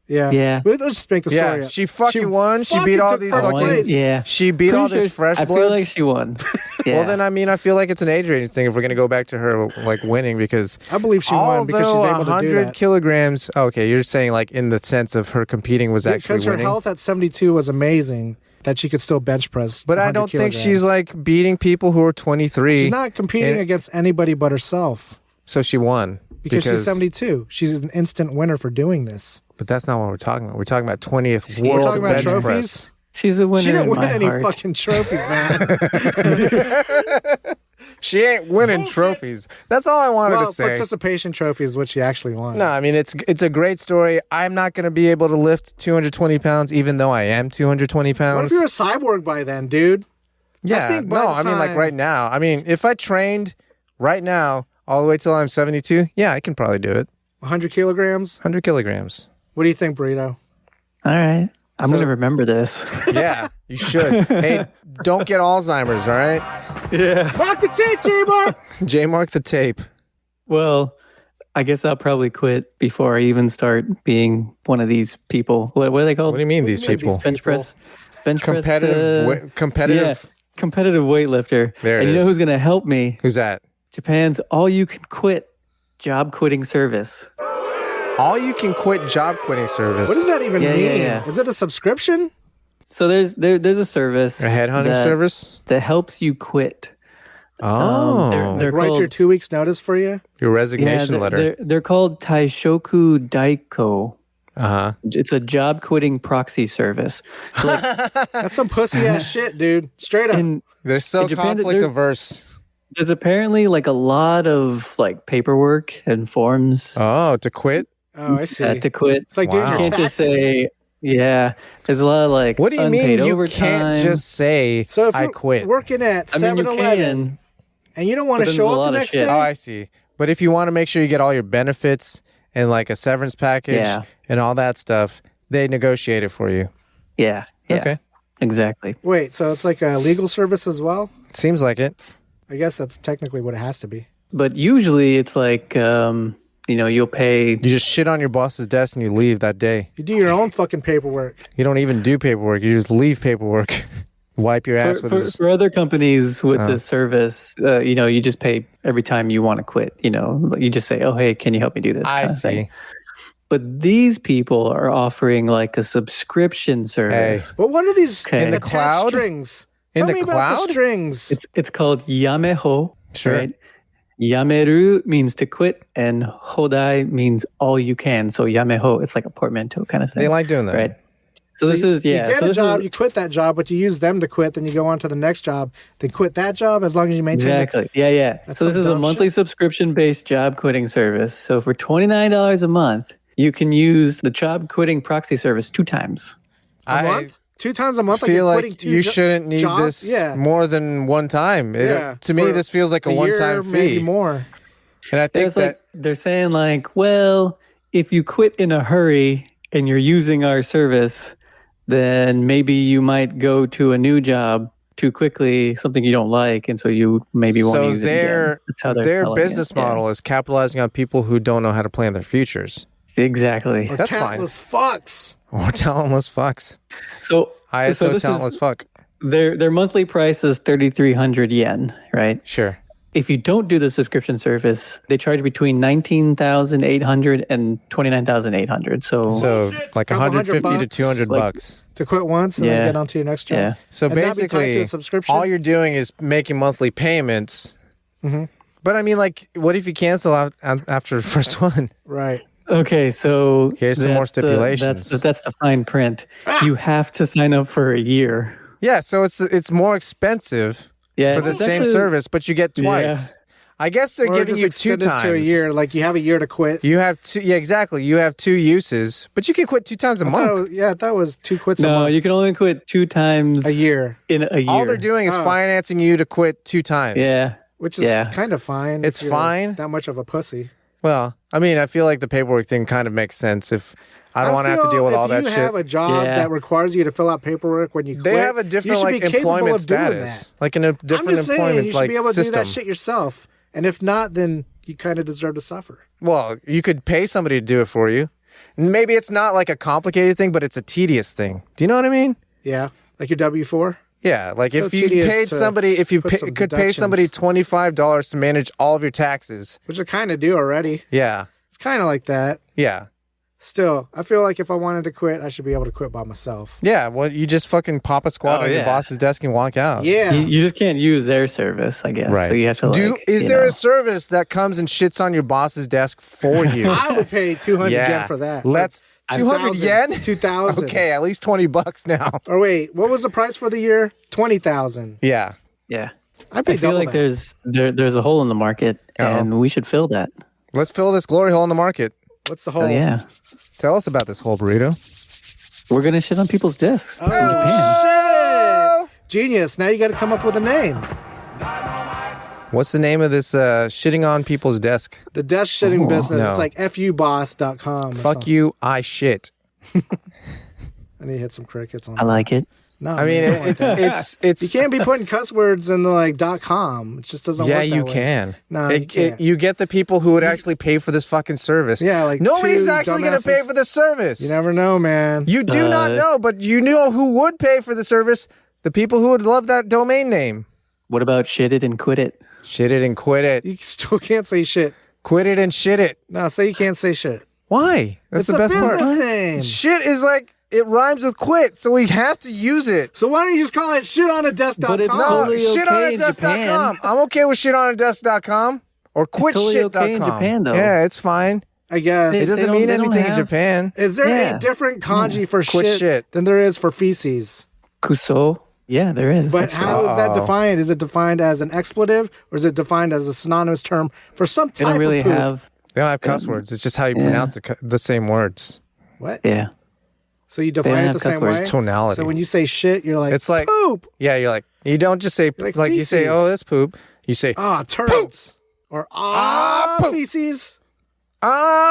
Yeah. Yeah. Let's just make the story Yeah, up. she fucking won. She fucking beat all took these first fucking. place. Yeah. She beat all Pretty this sure- fresh I bloods. feel like she won. Yeah. Well, then, I mean, I feel like it's an age range thing if we're going to go back to her, like, winning because... I believe she won because she's able to do 100 that. kilograms... Okay, you're saying, like, in the sense of her competing was actually Because her winning. health at 72 was amazing, that she could still bench press. But I 100 don't think kilograms. she's, like, beating people who are 23. She's not competing And- against anybody but herself So she won. because she's 72. She's an instant winner for doing this. But that's not what we're talking about. We're talking about 20th We're World talking about Bench trophies. Press. She's a winner She didn't in win my any heart. fucking trophies, man. She ain't winning trophies. That's all I wanted Well, to say. participation trophy is what she actually won. No, I mean, it's a great story. I'm not going to be able to lift 220 pounds, even though I am 220 What if pounds. you're a cyborg by then, dude? Yeah, think by no, the I mean, like time- right now. I mean, if I trained right now all the way till I'm 72, yeah, I can probably do it. 100 kilograms? 100 kilograms. What do you think, Burrito? All right. I'm So- going to remember this. Yeah, you should. Hey, don't get Alzheimer's, all right? Yeah. Mark the tape, J-Mark! J-mark the tape. Well, I guess I'll probably quit before I even start being one of these people. What are they called? What do you mean, these people? Bench press. Bench Competitive, press. competitive. Yeah, competitive weightlifter. There it and you know is. who's going to help me? Who's that? Japan's all-you-can-quit job quitting service. All you can quit job quitting service. What does that even Yeah, mean? yeah, yeah. Is it a subscription? So there's a service. A headhunting that- service? that helps you quit. Oh, They're Write your called, 2 weeks notice for you? your resignation letter. They're called Taishoku Daiko. Uh-huh. It's a job quitting proxy service. So like, That's some pussy ass shit, dude. Straight up. in They're so In Japan, conflict they're- averse. There's apparently like a lot of like paperwork and forms. Oh, to quit? Oh, I see. To quit. It's like doing Wow. your You can't taxes. just say, yeah. There's a lot of like What do you mean unpaid you overtime. can't just say, So if I you're quit? working at I mean, you 7-Eleven can. and you don't want but to then show there's a up the lot of next shit. day, Oh, I see. But if you want to make sure you get all your benefits and like a severance package Yeah. and all that stuff, they negotiate it for you. Yeah. Okay. Exactly. wait, so it's like a legal service as well? Seems like it. I guess that's technically what it has to be. But usually it's like, you'll pay. You just shit on your boss's desk and you leave that day. You do your own fucking paperwork. You don't even do paperwork. You just leave paperwork. Wipe your ass with this. For other companies with this service, you just pay every time you want to quit. You just say, "Oh, hey, can you help me do this?" I kind of see. thing. But these people are offering like a subscription service. But what are these Okay. In the attached cloud? strings? In Tell the me about cloud? the strings. It's called yameho. Sure. Right? Yameru means to quit, and hodai means all you can. So yameho, it's like a portmanteau kind of thing. They like doing that. right? So this is You get so a this job, is, you quit that job, but you use them to quit, then you go on to the next job, then quit that job as long as you maintain it. exactly yeah. That's So this some is a dumb monthly shit. subscription-based job quitting service. So for $29 a month, you can use the job quitting proxy service 2 times. A month? 2 times a month? feel you're like quitting 2 you shouldn't need jobs? this Yeah. more than one time. Yeah. To me, For this feels like a year, one-time fee. maybe more. And I think There's like they're saying like, well, if you quit in a hurry and you're using our service, then maybe you might go to a new job too quickly, something you don't like, and so you maybe won't so use it again. That's how they're their selling it. business Yeah. model is capitalizing on people who don't know how to plan their futures. Exactly. Or That's fine. talentless fucks. Or talentless fucks. So ISO this talentless is, fuck. their monthly price is 3,300 yen, right? Sure. If you don't do the subscription service, they charge between 19,800 and 29,800. So like Couple 150 to $100, 200 like- bucks. To quit once and Yeah. then get on to your next job. yeah. So And not be tied to basically, a subscription? all you're doing is making monthly payments. Mm-hmm. But I mean, like, what if you cancel out after the first one? Right. Okay, so Here's some more that's the- stipulations. that's the fine print. You have to sign up for a year. Yeah, so it's more expensive Yeah, for the it's same actually- service, but you get twice. I guess they're Or giving just you 2 extend it times. to a year. Like you have a year to quit. You have 2. Yeah, exactly. You have 2 uses, but you can quit 2 times a I thought it month. was- yeah, that was 2 quits a No, month. you can only quit 2 times A year. in a year. All they're doing is Oh. financing you to quit 2 times. Yeah. Which is Yeah. kind of fine. It's if you're fine. That much of a pussy. Well, I mean, I feel like the paperwork thing kind of makes sense if I don't want to have to feel deal with if all that you shit. have a job Yeah. that requires you to fill out paperwork when you quit, They have a you different should like be capable employment of doing status, that. like in a I'm different just saying, employment you should like be able to system. do that shit yourself. And if not, then you kind of deserve to suffer. Well, you could pay somebody to do it for you. Maybe it's not like a complicated thing, but it's a tedious thing. Do you know what I mean? Yeah, like your W-4. Yeah, like So if you tedious paid to somebody, if you put some could pay somebody deductions. $25 to manage all of your taxes. Which I kind of do already. Yeah, It's kind of like that. yeah, Still, I feel like if I wanted to quit, I should be able to quit by myself. yeah. Well, you just fucking pop a squat Oh, on your yeah. boss's desk and walk out. Yeah. You just can't use their service, I guess. Right. So you have to Is there a service that comes and shits on your boss's desk for you? I would pay 200 Yeah. yen for that. Let's 200 yen. 2,000. Okay, at least $20 now. Or wait, what was the price for the year? 20,000. Yeah. Yeah. I pay I feel double like that. there's a hole in the market, and we should fill that. Let's fill this glory hole in the market. What's the Oh, whole? yeah. Tell us about this whole burrito. We're going to shit on people's desks in Japan. Oh, shit. Genius. Now you got to come up with a name. What's the name of this shitting on people's desk? The desk shitting business. no. It's like fuboss.com. Fuck you, I shit. I need to hit some crickets on I like it. No, I mean, man, don't like that. it's You can't be putting cuss words in the like .com. It just doesn't yeah, work that you way. can. No, you can't. You get the people who would actually pay for this fucking service. Yeah, like nobody's two actually going to pay dumbasses. for this service. You never know, man. You do not know, but you know who would pay for the service? The people who would love that domain name. What about shit it and quit it? Shit it and quit it. You still can't say shit. Quit it and shit it. No, say you can't say shit. Why? That's It's the a best part. business name. Shit is like, it rhymes with quit, so we have to use it. So why don't you just call it shitonadesk.com? But it's No, totally okay in shitonadesk.com. Japan. I'm okay with shitonadesk.com or totally quitshit.com. okay in Japan, though. Yeah, it's fine. I guess. It doesn't don't- mean they don't anything in have- Japan. Is there Yeah. a different kanji for Quit shit. than there is for feces? Kuso Yeah, there is. But actually. how is that defined? Is it defined as an expletive, or is it defined as a synonymous term for some type They don't really of poop? have. They don't have cuss words. It's just how you pronounce the same words. What? Yeah. So you define it the same way? It's tonality. So when you say shit, you're like, it's like poop. Yeah, you're like, you don't just say, Like you say, feces. oh, that's poop. You say, turds. Or poop. feces.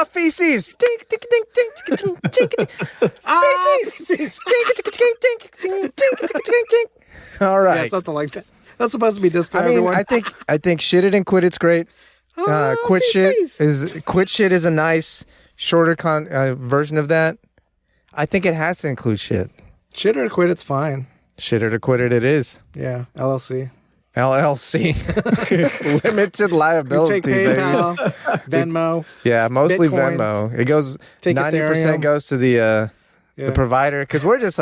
Feces. Tink, tink, tink, tink, tink, tink, tink. Feces. Tink, tink, tink, tink, tink, tink, tink, tink. All right. Yeah, something like that. That's supposed to be discount. I mean, everyone. I think shit it and quit it's great. Quit feces. shit is a nice shorter version of that. I think it has to include shit. Shit or quit, it's fine. Shit it or quit it is. Yeah, LLC. LLC. Limited liability, You take baby. PayPal, Venmo. Yeah, mostly Bitcoin. Venmo. It goes Take 90% Ethereum. goes to the Yeah. provider because we're just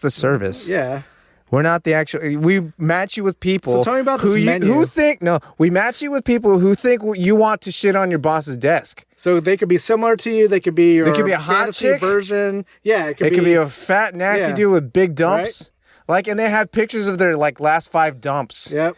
the service. Yeah. We're not the actual. We match you with people. So tell me about this menu. who think we match you with people who think you want to shit on your boss's desk. So they could be similar to you. They could be your They could be a hot fantasy chick. version. Yeah, it It could be a fat, nasty Yeah. dude with big dumps. Like, and they have pictures of their like last 5 dumps. Yep.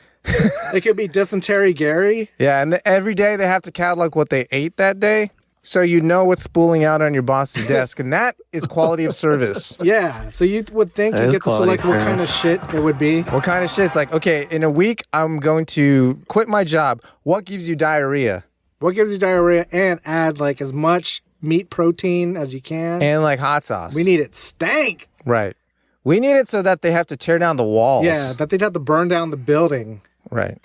It could be dysentery Gary. Yeah, and every day they have to catalog what they ate that day, so you know what's spooling out on your boss's desk, and that is quality of service. Yeah. So you would think That you is get to select quality what kind of shit it would be. What kind of shit? It's like, okay, in a week I'm going to quit my job. What gives you diarrhea? What gives you diarrhea, and add like as much meat protein as you can. And like hot sauce. We need it stank. Right. We need it so that they have to tear down the walls. Yeah, that they'd have to burn down the building. Right.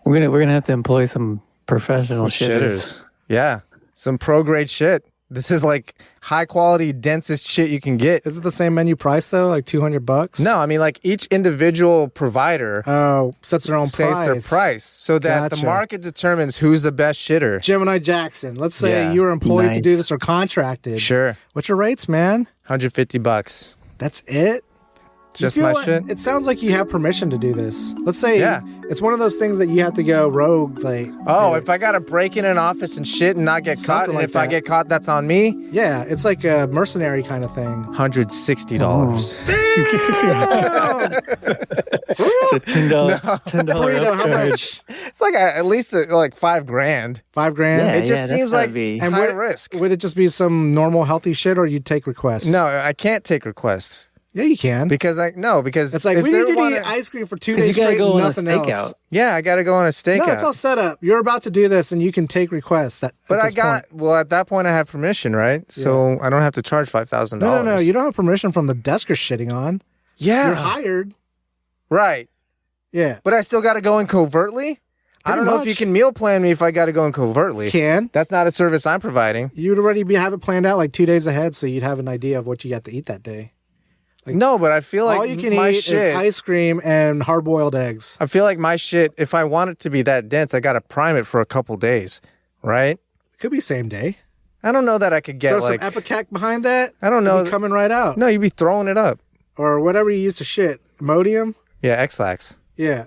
We're gonna have to employ some professional shitters. Yeah. Some pro grade shit. This is like high quality, densest shit you can get. Is it the same menu price though? Like $200? No, I mean like each individual provider sets their own sets their price so that the Gotcha. market determines who's the best shitter. Gemini Jackson. Let's say Yeah. you were employed to Nice. do this or contracted. Sure. What's your rates, man? $150. That's it? Just You feel my like- shit. It sounds like you have permission to do this. Let's say Yeah. it's one of those things that you have to go rogue. Like, Oh, if I gotta break in an office and shit and not get caught, Something and like if I that. get caught, that's on me. yeah, it's like a mercenary kind of thing. $160. It's a $10 Burrito, how upcharge. much? It's like at least like $5,000. $5,000? Yeah, It just that's seems gotta like be- high risk. Would it just be some normal healthy shit, or you'd take requests? No, I can't take requests Yeah, you can. because It's like, if we they're need you to eat wanting- ice cream for 2 'Cause you days gotta straight go and on a nothing stakeout. else. Yeah, I gotta go on a stakeout. No, it's all set up. You're about to do this, and you can take requests. But I got well at that point. I have permission, right? So I don't have to charge $5,000. No. You don't have permission from the desk you're shitting on. Yeah, You're hired. right. Yeah. But I still got to go in covertly. I don't know if you much. can meal plan me if I got to go in covertly. Can. That's not a service I'm providing. You'd already have it planned out like 2 days ahead, so you'd have an idea of what you got to eat that day. No, but I feel like All you can my eat shit. is ice cream and hard-boiled eggs. I feel like my shit. If I want it to be that dense, I got to prime it for a couple days, right? Could be same day. I don't know that I could get Throw like. some Epicac behind that. I don't know. It'd be coming right out. No, you'd be throwing it up. Or whatever you use to shit. Imodium? Yeah, X-Lax. Yeah.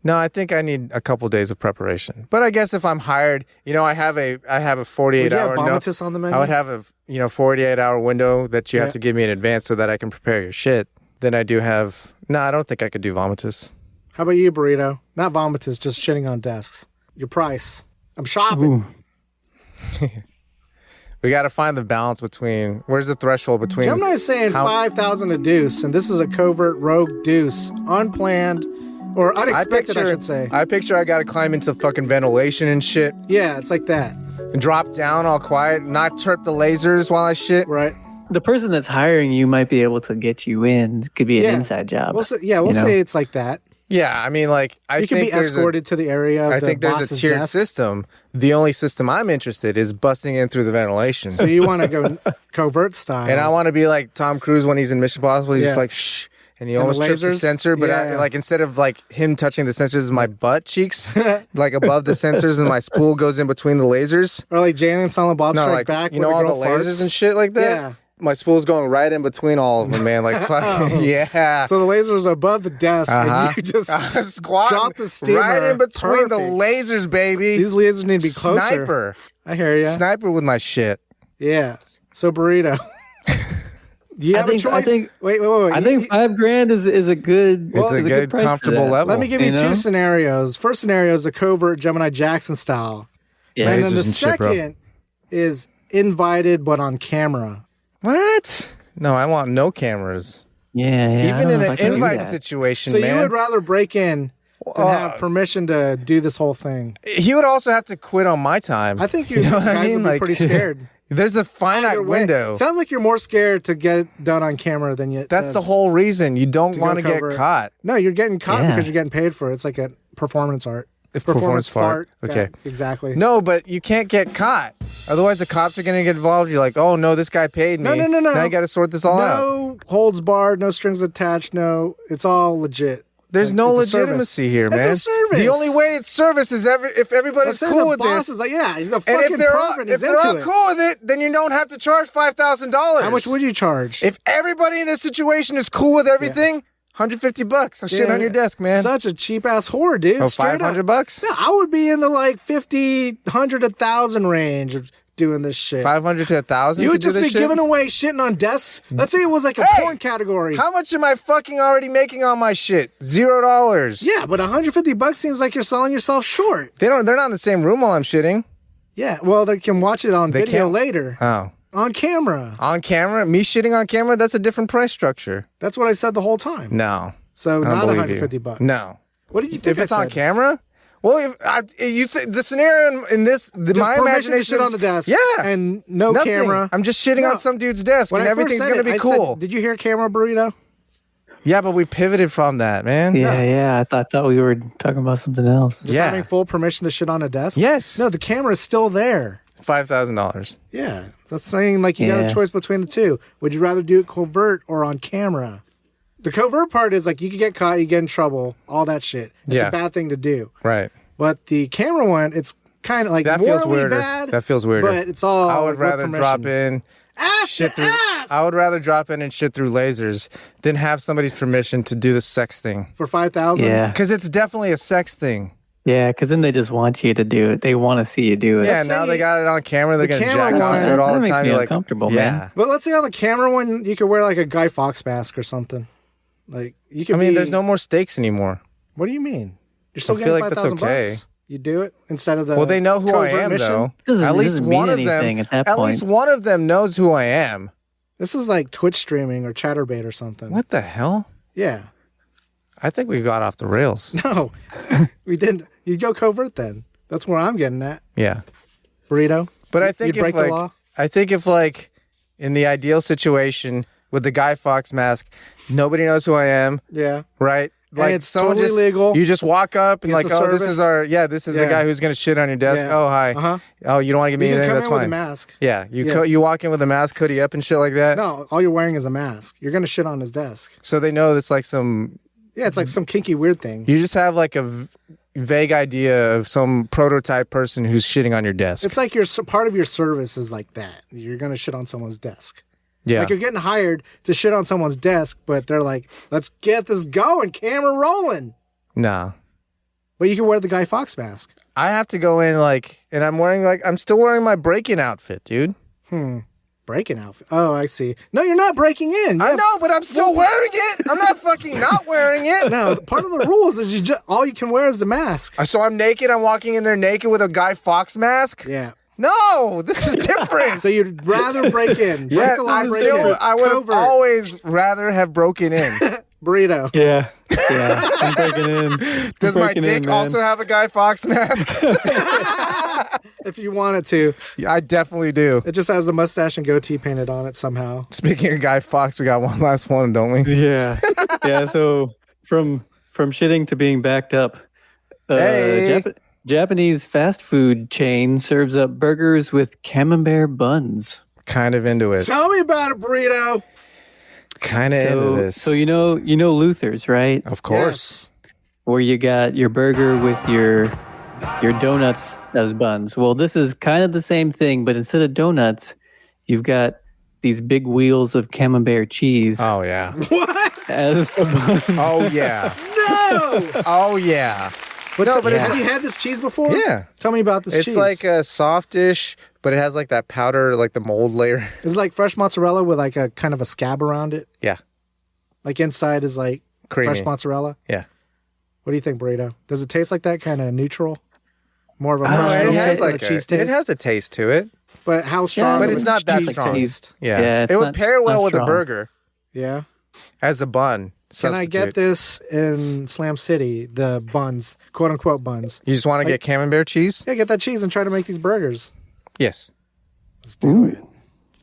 No, I think I need a couple days of preparation. But I guess if I'm hired, I have a 48 Would you have hour vomitus on the menu? I would have a 48-hour window that you Yeah. have to give me in advance so that I can prepare your shit. Then I do have. No, I don't think I could do vomitus. How about you, Burrito? Not vomitus, just shitting on desks. Your price. I'm shopping. We got to find the balance between. Where's the threshold between? Gemini's saying how- 5,000 a deuce, and this is a covert rogue deuce. Unplanned or unexpected, I should say. I picture I got to climb into fucking ventilation and shit, Yeah, it's like that. and drop down all quiet, not chirp the lasers while I shit. Right? The person that's hiring you might be able to get you in. Could be an Yeah. inside job. We'll say you know? say it's like that. Yeah, I mean, like I You can think be there's escorted to the area of I the think there's a boss's tiered desk. system. The only system I'm interested is busting in through the ventilation. So you want to go covert style. And I want to be like Tom Cruise when he's in Mission Impossible. He's just Yeah. like, shh. And he And the almost trips the lasers? sensor. But Yeah. like instead of like him touching the sensors, my butt cheeks, like above the sensors, and my spool goes in between the lasers. Or like Jane and Silent Bob No, Strike like, Back. you know, where all the girl lasers farts? and shit like that? Yeah. My spool's going right in between all of them, man. Like, fucking, yeah. So the laser's above the desk, and you just I'm squatting drop the steamer. right in between the Perfect. lasers, baby. These lasers need to be closer. Sniper. I hear ya. Sniper with my shit. Yeah. So Burrito. You have a choice. I think. Wait. I think $5,000 is a good. It's a good price comfortable level. Let me give you two scenarios. First scenario is the covert Gemini Jackson style. Yeah. And then the Lasers and shit, bro. second is invited but on camera. What? No, I want no cameras. Yeah. Even in an invite situation, So man. you would rather break in than have permission to do this whole thing. He would also have to quit on my time. I think you know what guys I mean? would be Like, pretty scared. There's a finite Either way. window. Sounds like you're more scared to get it done on camera than you. That's the whole reason. You don't want to get cover it. caught. No, you're getting caught Yeah. because you're getting paid for it. It's like a performance art. If performance fart. Okay. Yeah, exactly. No, but you can't get caught. Otherwise, the cops are going to get involved. You're like, oh, no, this guy paid me. No. Now you got to sort this all out. No holds barred, no strings attached, no. It's all legit. There's Like, no it's a service. legitimacy here, It's man. a service. The only way it's service is if everybody's Let's say cool the with boss this. is like, yeah, he's a And fucking if they're all, pervert. if He's they're all into it. cool with it, then you don't have to charge $5,000. How much would you charge? If everybody in this situation is cool with everything, $150. I'll shit on your desk, man. Such a cheap ass whore, dude. Oh, Straight up. $500? Yeah, I would be in the like 50, 100, 1,000 range of doing this shit. 500 to 1,000 You to would do just this be shit? giving away shitting on desks. Let's say it was like a Hey! porn category. How much am I fucking already making on my shit? $0. Yeah, but $150 seems like you're selling yourself short. They're not in the same room while I'm shitting. Yeah, well, they can watch it on video can't- later. Oh. On camera. On camera? Me shitting on camera? That's a different price structure. That's what I said the whole time. No. So I don't not believe you. $150. No. What did you think If it's I on said? camera? Well, the scenario in this, Just my permission to imagination shit is, on the desk. Yeah. And no Nothing. camera. I'm just shitting No. on some dude's desk When and I first everything's said going to it, be I said, cool. did you hear camera, Burrito? Yeah, but we pivoted from that, man. Yeah. I thought we were talking about something else. Just Yeah. having full permission to shit on a desk? Yes. No, the camera is still there. $5,000. Yeah. That's saying like you got Yeah. a choice between the two. Would you rather do it covert or on camera? The covert part is like you could get caught, you get in trouble, all that shit. It's Yeah. a bad thing to do. Right. But the camera one, it's kind of like That feels morally weirder. bad. That feels weirder. But it's all I would with rather permission. drop in Ass shit to through. ass! I would rather drop in and shit through lasers than have somebody's permission to do the sex thing. For 5,000? Yeah. Because it's definitely a sex thing. Yeah, because then they just want you to do it. They want to see you do it. Yeah, say now they got it on camera. They're the going to camera jack one- onto it all That the makes time. me You're like, uncomfortable, yeah. man. But let's say on the camera one, you could wear like a Guy Fawkes mask or something. Like you could I mean, be- there's no more stakes anymore. What do you mean? You're still I getting feel like that's 5,000 okay. bucks. You do it instead of the Well, they know who I covert am, mission? though. Doesn't- At it least doesn't mean one of them. anything at that At point. least one of them knows who I am. This is like Twitch streaming or Chatterbait or something. What the hell? Yeah. I think we got off the rails. No, we didn't. You go covert then. That's where I'm getting at. Yeah. Burrito. But I think You'd break if the law? like, I think if like, in the ideal situation with the Guy Fawkes mask, nobody knows who I am, Yeah. right? Like it's someone totally just legal. you just walk up and It's like, a oh, this service. is our this is the Yeah. guy who's gonna shit on your desk. Yeah. Oh, hi. Uh-huh. Oh, you don't want to give me You can anything? come That's in with a fine. mask. Yeah, Yeah. you walk in with a mask, hoodie up, and shit like that. No, all you're wearing is a mask. You're gonna shit on his desk. So they know it's like some. Yeah, it's like some kinky weird thing. You just have like a vague idea of some prototype person who's shitting on your desk. It's like your part of your service is like that. You're gonna shit on someone's desk. yeah. Like you're getting hired to shit on someone's desk, but they're like, "Let's get this going, camera rolling." No. But you can wear the Guy Fawkes mask. I have to go in like, and I'm still wearing my break-in outfit, dude. Breaking outfit. Oh, I see. No, you're not breaking in. I know, but I'm still wearing it. I'm not fucking not wearing it. No, part of the rules is all you can wear is the mask. So I'm naked. I'm walking in there naked with a Guy Fawkes mask. Yeah. No, this is different. So you'd rather break in. yeah, Break along, break in. I would have Covert. always rather have broken in. Burrito. Yeah. I'm breaking in. Does my dick also have a Guy Fawkes mask? If you wanted to. Yeah, I definitely do. It just has the mustache and goatee painted on it somehow. Speaking of Guy Fawkes, we got one last one, don't we? Yeah. Yeah. So from shitting to being backed up, Hey. Japanese fast food chain serves up burgers with camembert buns. Kind of into it. Tell me about it, Burrito. Kind of into this. So you know Luther's, right? Of course. Where you got your burger with your donuts as buns. Well, this is kind of the same thing, but instead of donuts, you've got these big wheels of camembert cheese Oh yeah. What? as a bun. Oh yeah. No. Oh yeah. But No, but have you had this cheese before? Yeah. Tell me about this cheese. It's like a softish, but it has like that powder, like the mold layer. It's like fresh mozzarella with like a kind of a scab around it. Yeah. Like inside is like Creamy. fresh mozzarella. Yeah. What do you think, Burrito? Does it taste like that, kind of neutral? More of a No, marshmallow it has taste than like a cheese taste? It has a taste to it. But how strong? but of it's a not that cheese strong. taste? Yeah. it's It would not- pair well not with a strong. burger Yeah. as a bun. Can I get substitute. this in Slam City? The buns, quote unquote buns. You just want to get camembert cheese? Yeah, get that cheese and try to make these burgers. Yes. Let's do it.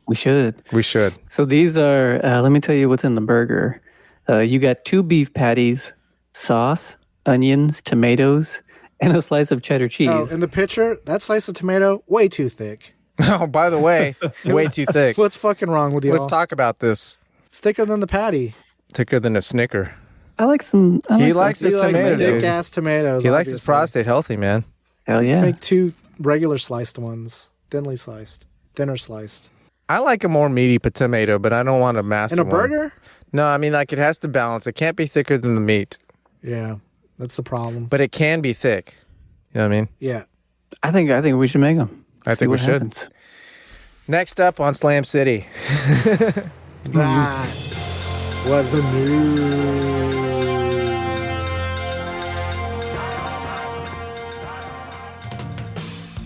We should. We should. So these are, let me tell you what's in the burger. You got 2 beef patties, sauce, onions, tomatoes, and a slice of cheddar cheese. Oh, in the picture, that slice of tomato, way too thick. Oh, by the way, way too thick. What's fucking wrong with you? Let's talk about this. It's thicker than the patty. Thicker than a Snicker. I like some. He likes his tomatoes, thick dude. ass tomatoes. He likes his obviously. prostate healthy, man. Hell yeah. Make 2 regular sliced ones, thinner sliced. I like a more meaty tomato, but I don't want a massive In a one. burger? No, I mean, like, it has to balance. It can't be thicker than the meat, Yeah, that's the problem. but it can be thick. You know what I mean? Yeah. I think we should make them. I think we should. Next up on Slam City. That was the news.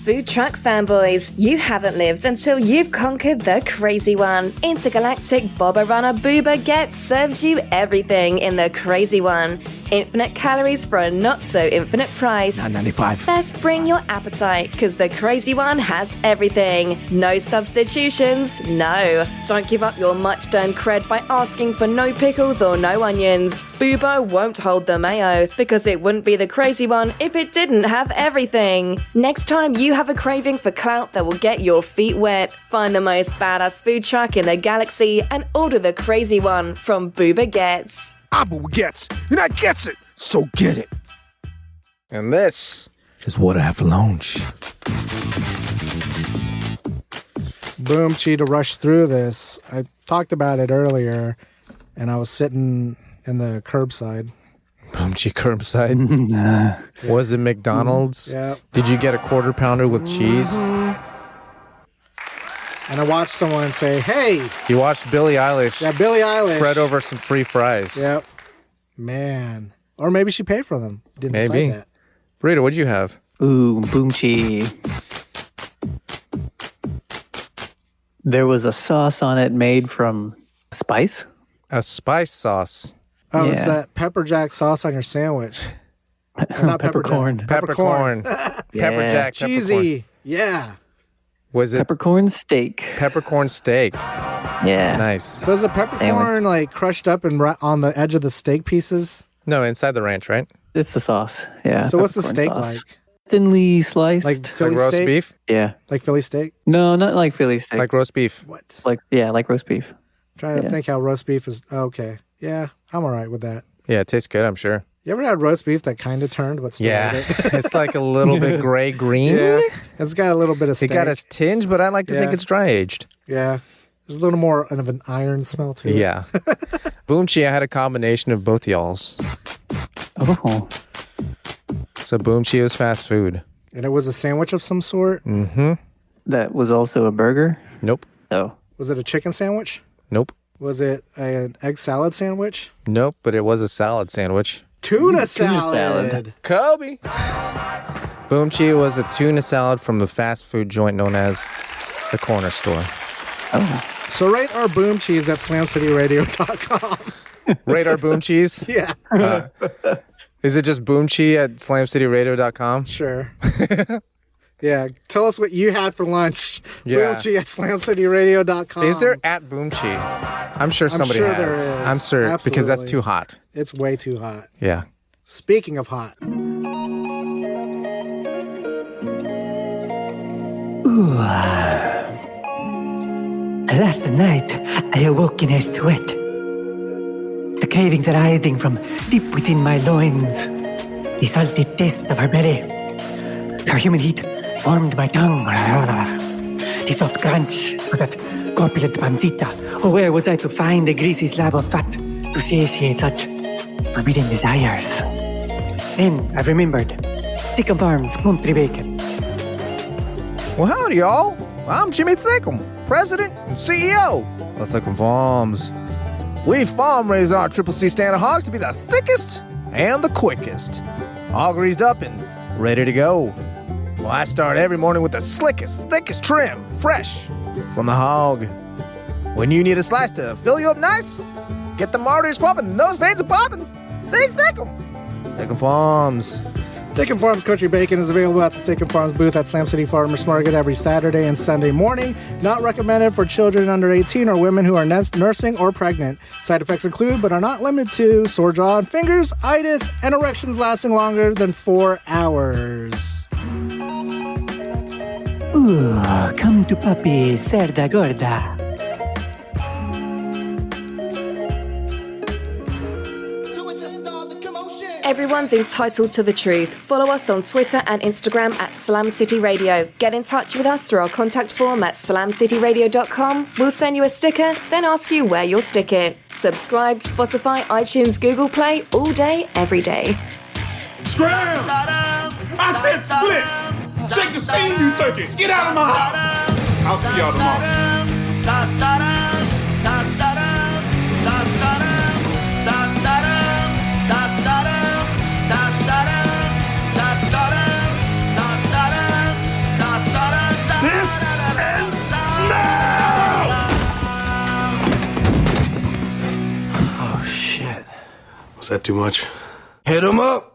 Food truck fanboys, you haven't lived until you've conquered the crazy one. Intergalactic Boba Runner Booba Gets serves you everything in the crazy one. Infinite calories for a not-so-infinite price. $9.95. Best bring your appetite, because the crazy one has everything. No substitutions, no. Don't give up your much-done cred by asking for no pickles or no onions. Boobo won't hold the mayo, because it wouldn't be the crazy one if it didn't have everything. Next time you have a craving for clout that will get your feet wet, find the most badass food truck in the galaxy and order the crazy one from Booba Gets. Abu gets, and I gets it, so get it. And this Is what I have for lunch. Boom, Chi, to rush through this. I talked about it earlier, and I was sitting in the curbside. Boomchi curbside. Was it McDonald's? Yeah. Did you get a quarter pounder with cheese? And I watched someone say, hey, You watched Billie Eilish yeah, Billie Eilish. fret over some free fries. Yep. Man. Or maybe she paid for them. Didn't Maybe. decide that. Burrito, what'd you have? Ooh, boomchi. There was a sauce on it made from spice. A spice sauce. Oh, it's Yeah. that pepper jack sauce on your sandwich. Or not Peppercorn. jack. Peppercorn. Pepper jack. Peppercorn. Cheesy. Yeah. Was it Peppercorn steak. peppercorn steak? Yeah. Nice. So is the peppercorn like crushed up and on the edge of the steak pieces? No, inside the ranch, right? It's the sauce. Yeah. So what's the peppercorn steak sauce. like? Thinly sliced. Like Philly Like roast steak? beef? yeah. Like Philly steak? No, not like Philly steak. Like roast beef. What? like roast beef. Trying to think how roast beef is. Okay. Yeah, I'm all right with that. Yeah, it tastes good, I'm sure. You ever had roast beef that kind of turned, but still Yeah. had it? It's like a little bit gray-green. Yeah. It's got a little bit of It steak. got a tinge, but I like to think Yeah. it's dry-aged. Yeah. There's a little more of an iron smell to it. Yeah. Boomchi, I had a combination of both y'all's. Oh. So Boomchi was fast food. And it was a sandwich of some sort. Mm-hmm. That was also a burger. Nope. Oh. Was it a chicken sandwich? Nope. Was it an egg salad sandwich? Nope, but it was a salad sandwich. Tuna salad. salad. Kobe! Boomchi was a tuna salad from the fast food joint known as the Corner Store. Oh. So rate our boom cheese at slamcityradio.com. Rate our Boomchis. Yeah, Is it just Boomchi at slamcityradio.com? sure. Yeah, tell us what you had for lunch. Yeah. Boomchi at slamcityradio.com. Is there at Boomchi? I'm sure somebody sure has. there is. I'm sure because that's Absolutely. too hot. It's way too hot. Yeah. Speaking of hot. Last night, I awoke in a sweat. The cravings arising from deep within my loins. The salty taste of her belly. Her human heat warmed my tongue. The soft crunch of that corpulent pancita. Oh, where was I to find a greasy slab of fat to satiate such forbidden desires? Then I remembered Thickum Farms Country Bacon. Well, howdy, y'all. I'm Jimmy Thickum, President and CEO of Thickum Farms. We farm raise our Triple C standard hogs to be the thickest and the quickest. All greased up and ready to go. Well, I start every morning with the slickest, thickest trim, fresh from the hog. When you need a slice to fill you up nice, get the arteries pumping, those veins are popping. Stay Thickum. Thickum Farms. Thickum Farms Country Bacon is available at the Thickum Farms booth at Slam City Farmers Market every Saturday and Sunday morning. Not recommended for children under 18 or women who are nursing or pregnant. Side effects include, but are not limited to, sore jaw and fingers, itis, and erections lasting longer than 4 hours. Ooh, come to papi, cerda gorda. Everyone's entitled to the truth. Follow us on Twitter and Instagram at Slam City Radio. Get in touch with us through our contact form at slamcityradio.com. We'll send you a sticker, then ask you where you'll stick it. Subscribe, Spotify, iTunes, Google Play, all day, every day. Scram! I said split! Shake the scene, you turkeys! Get out of my house! I'll see y'all tomorrow. Oh, shit. Was that too much? Hit him up.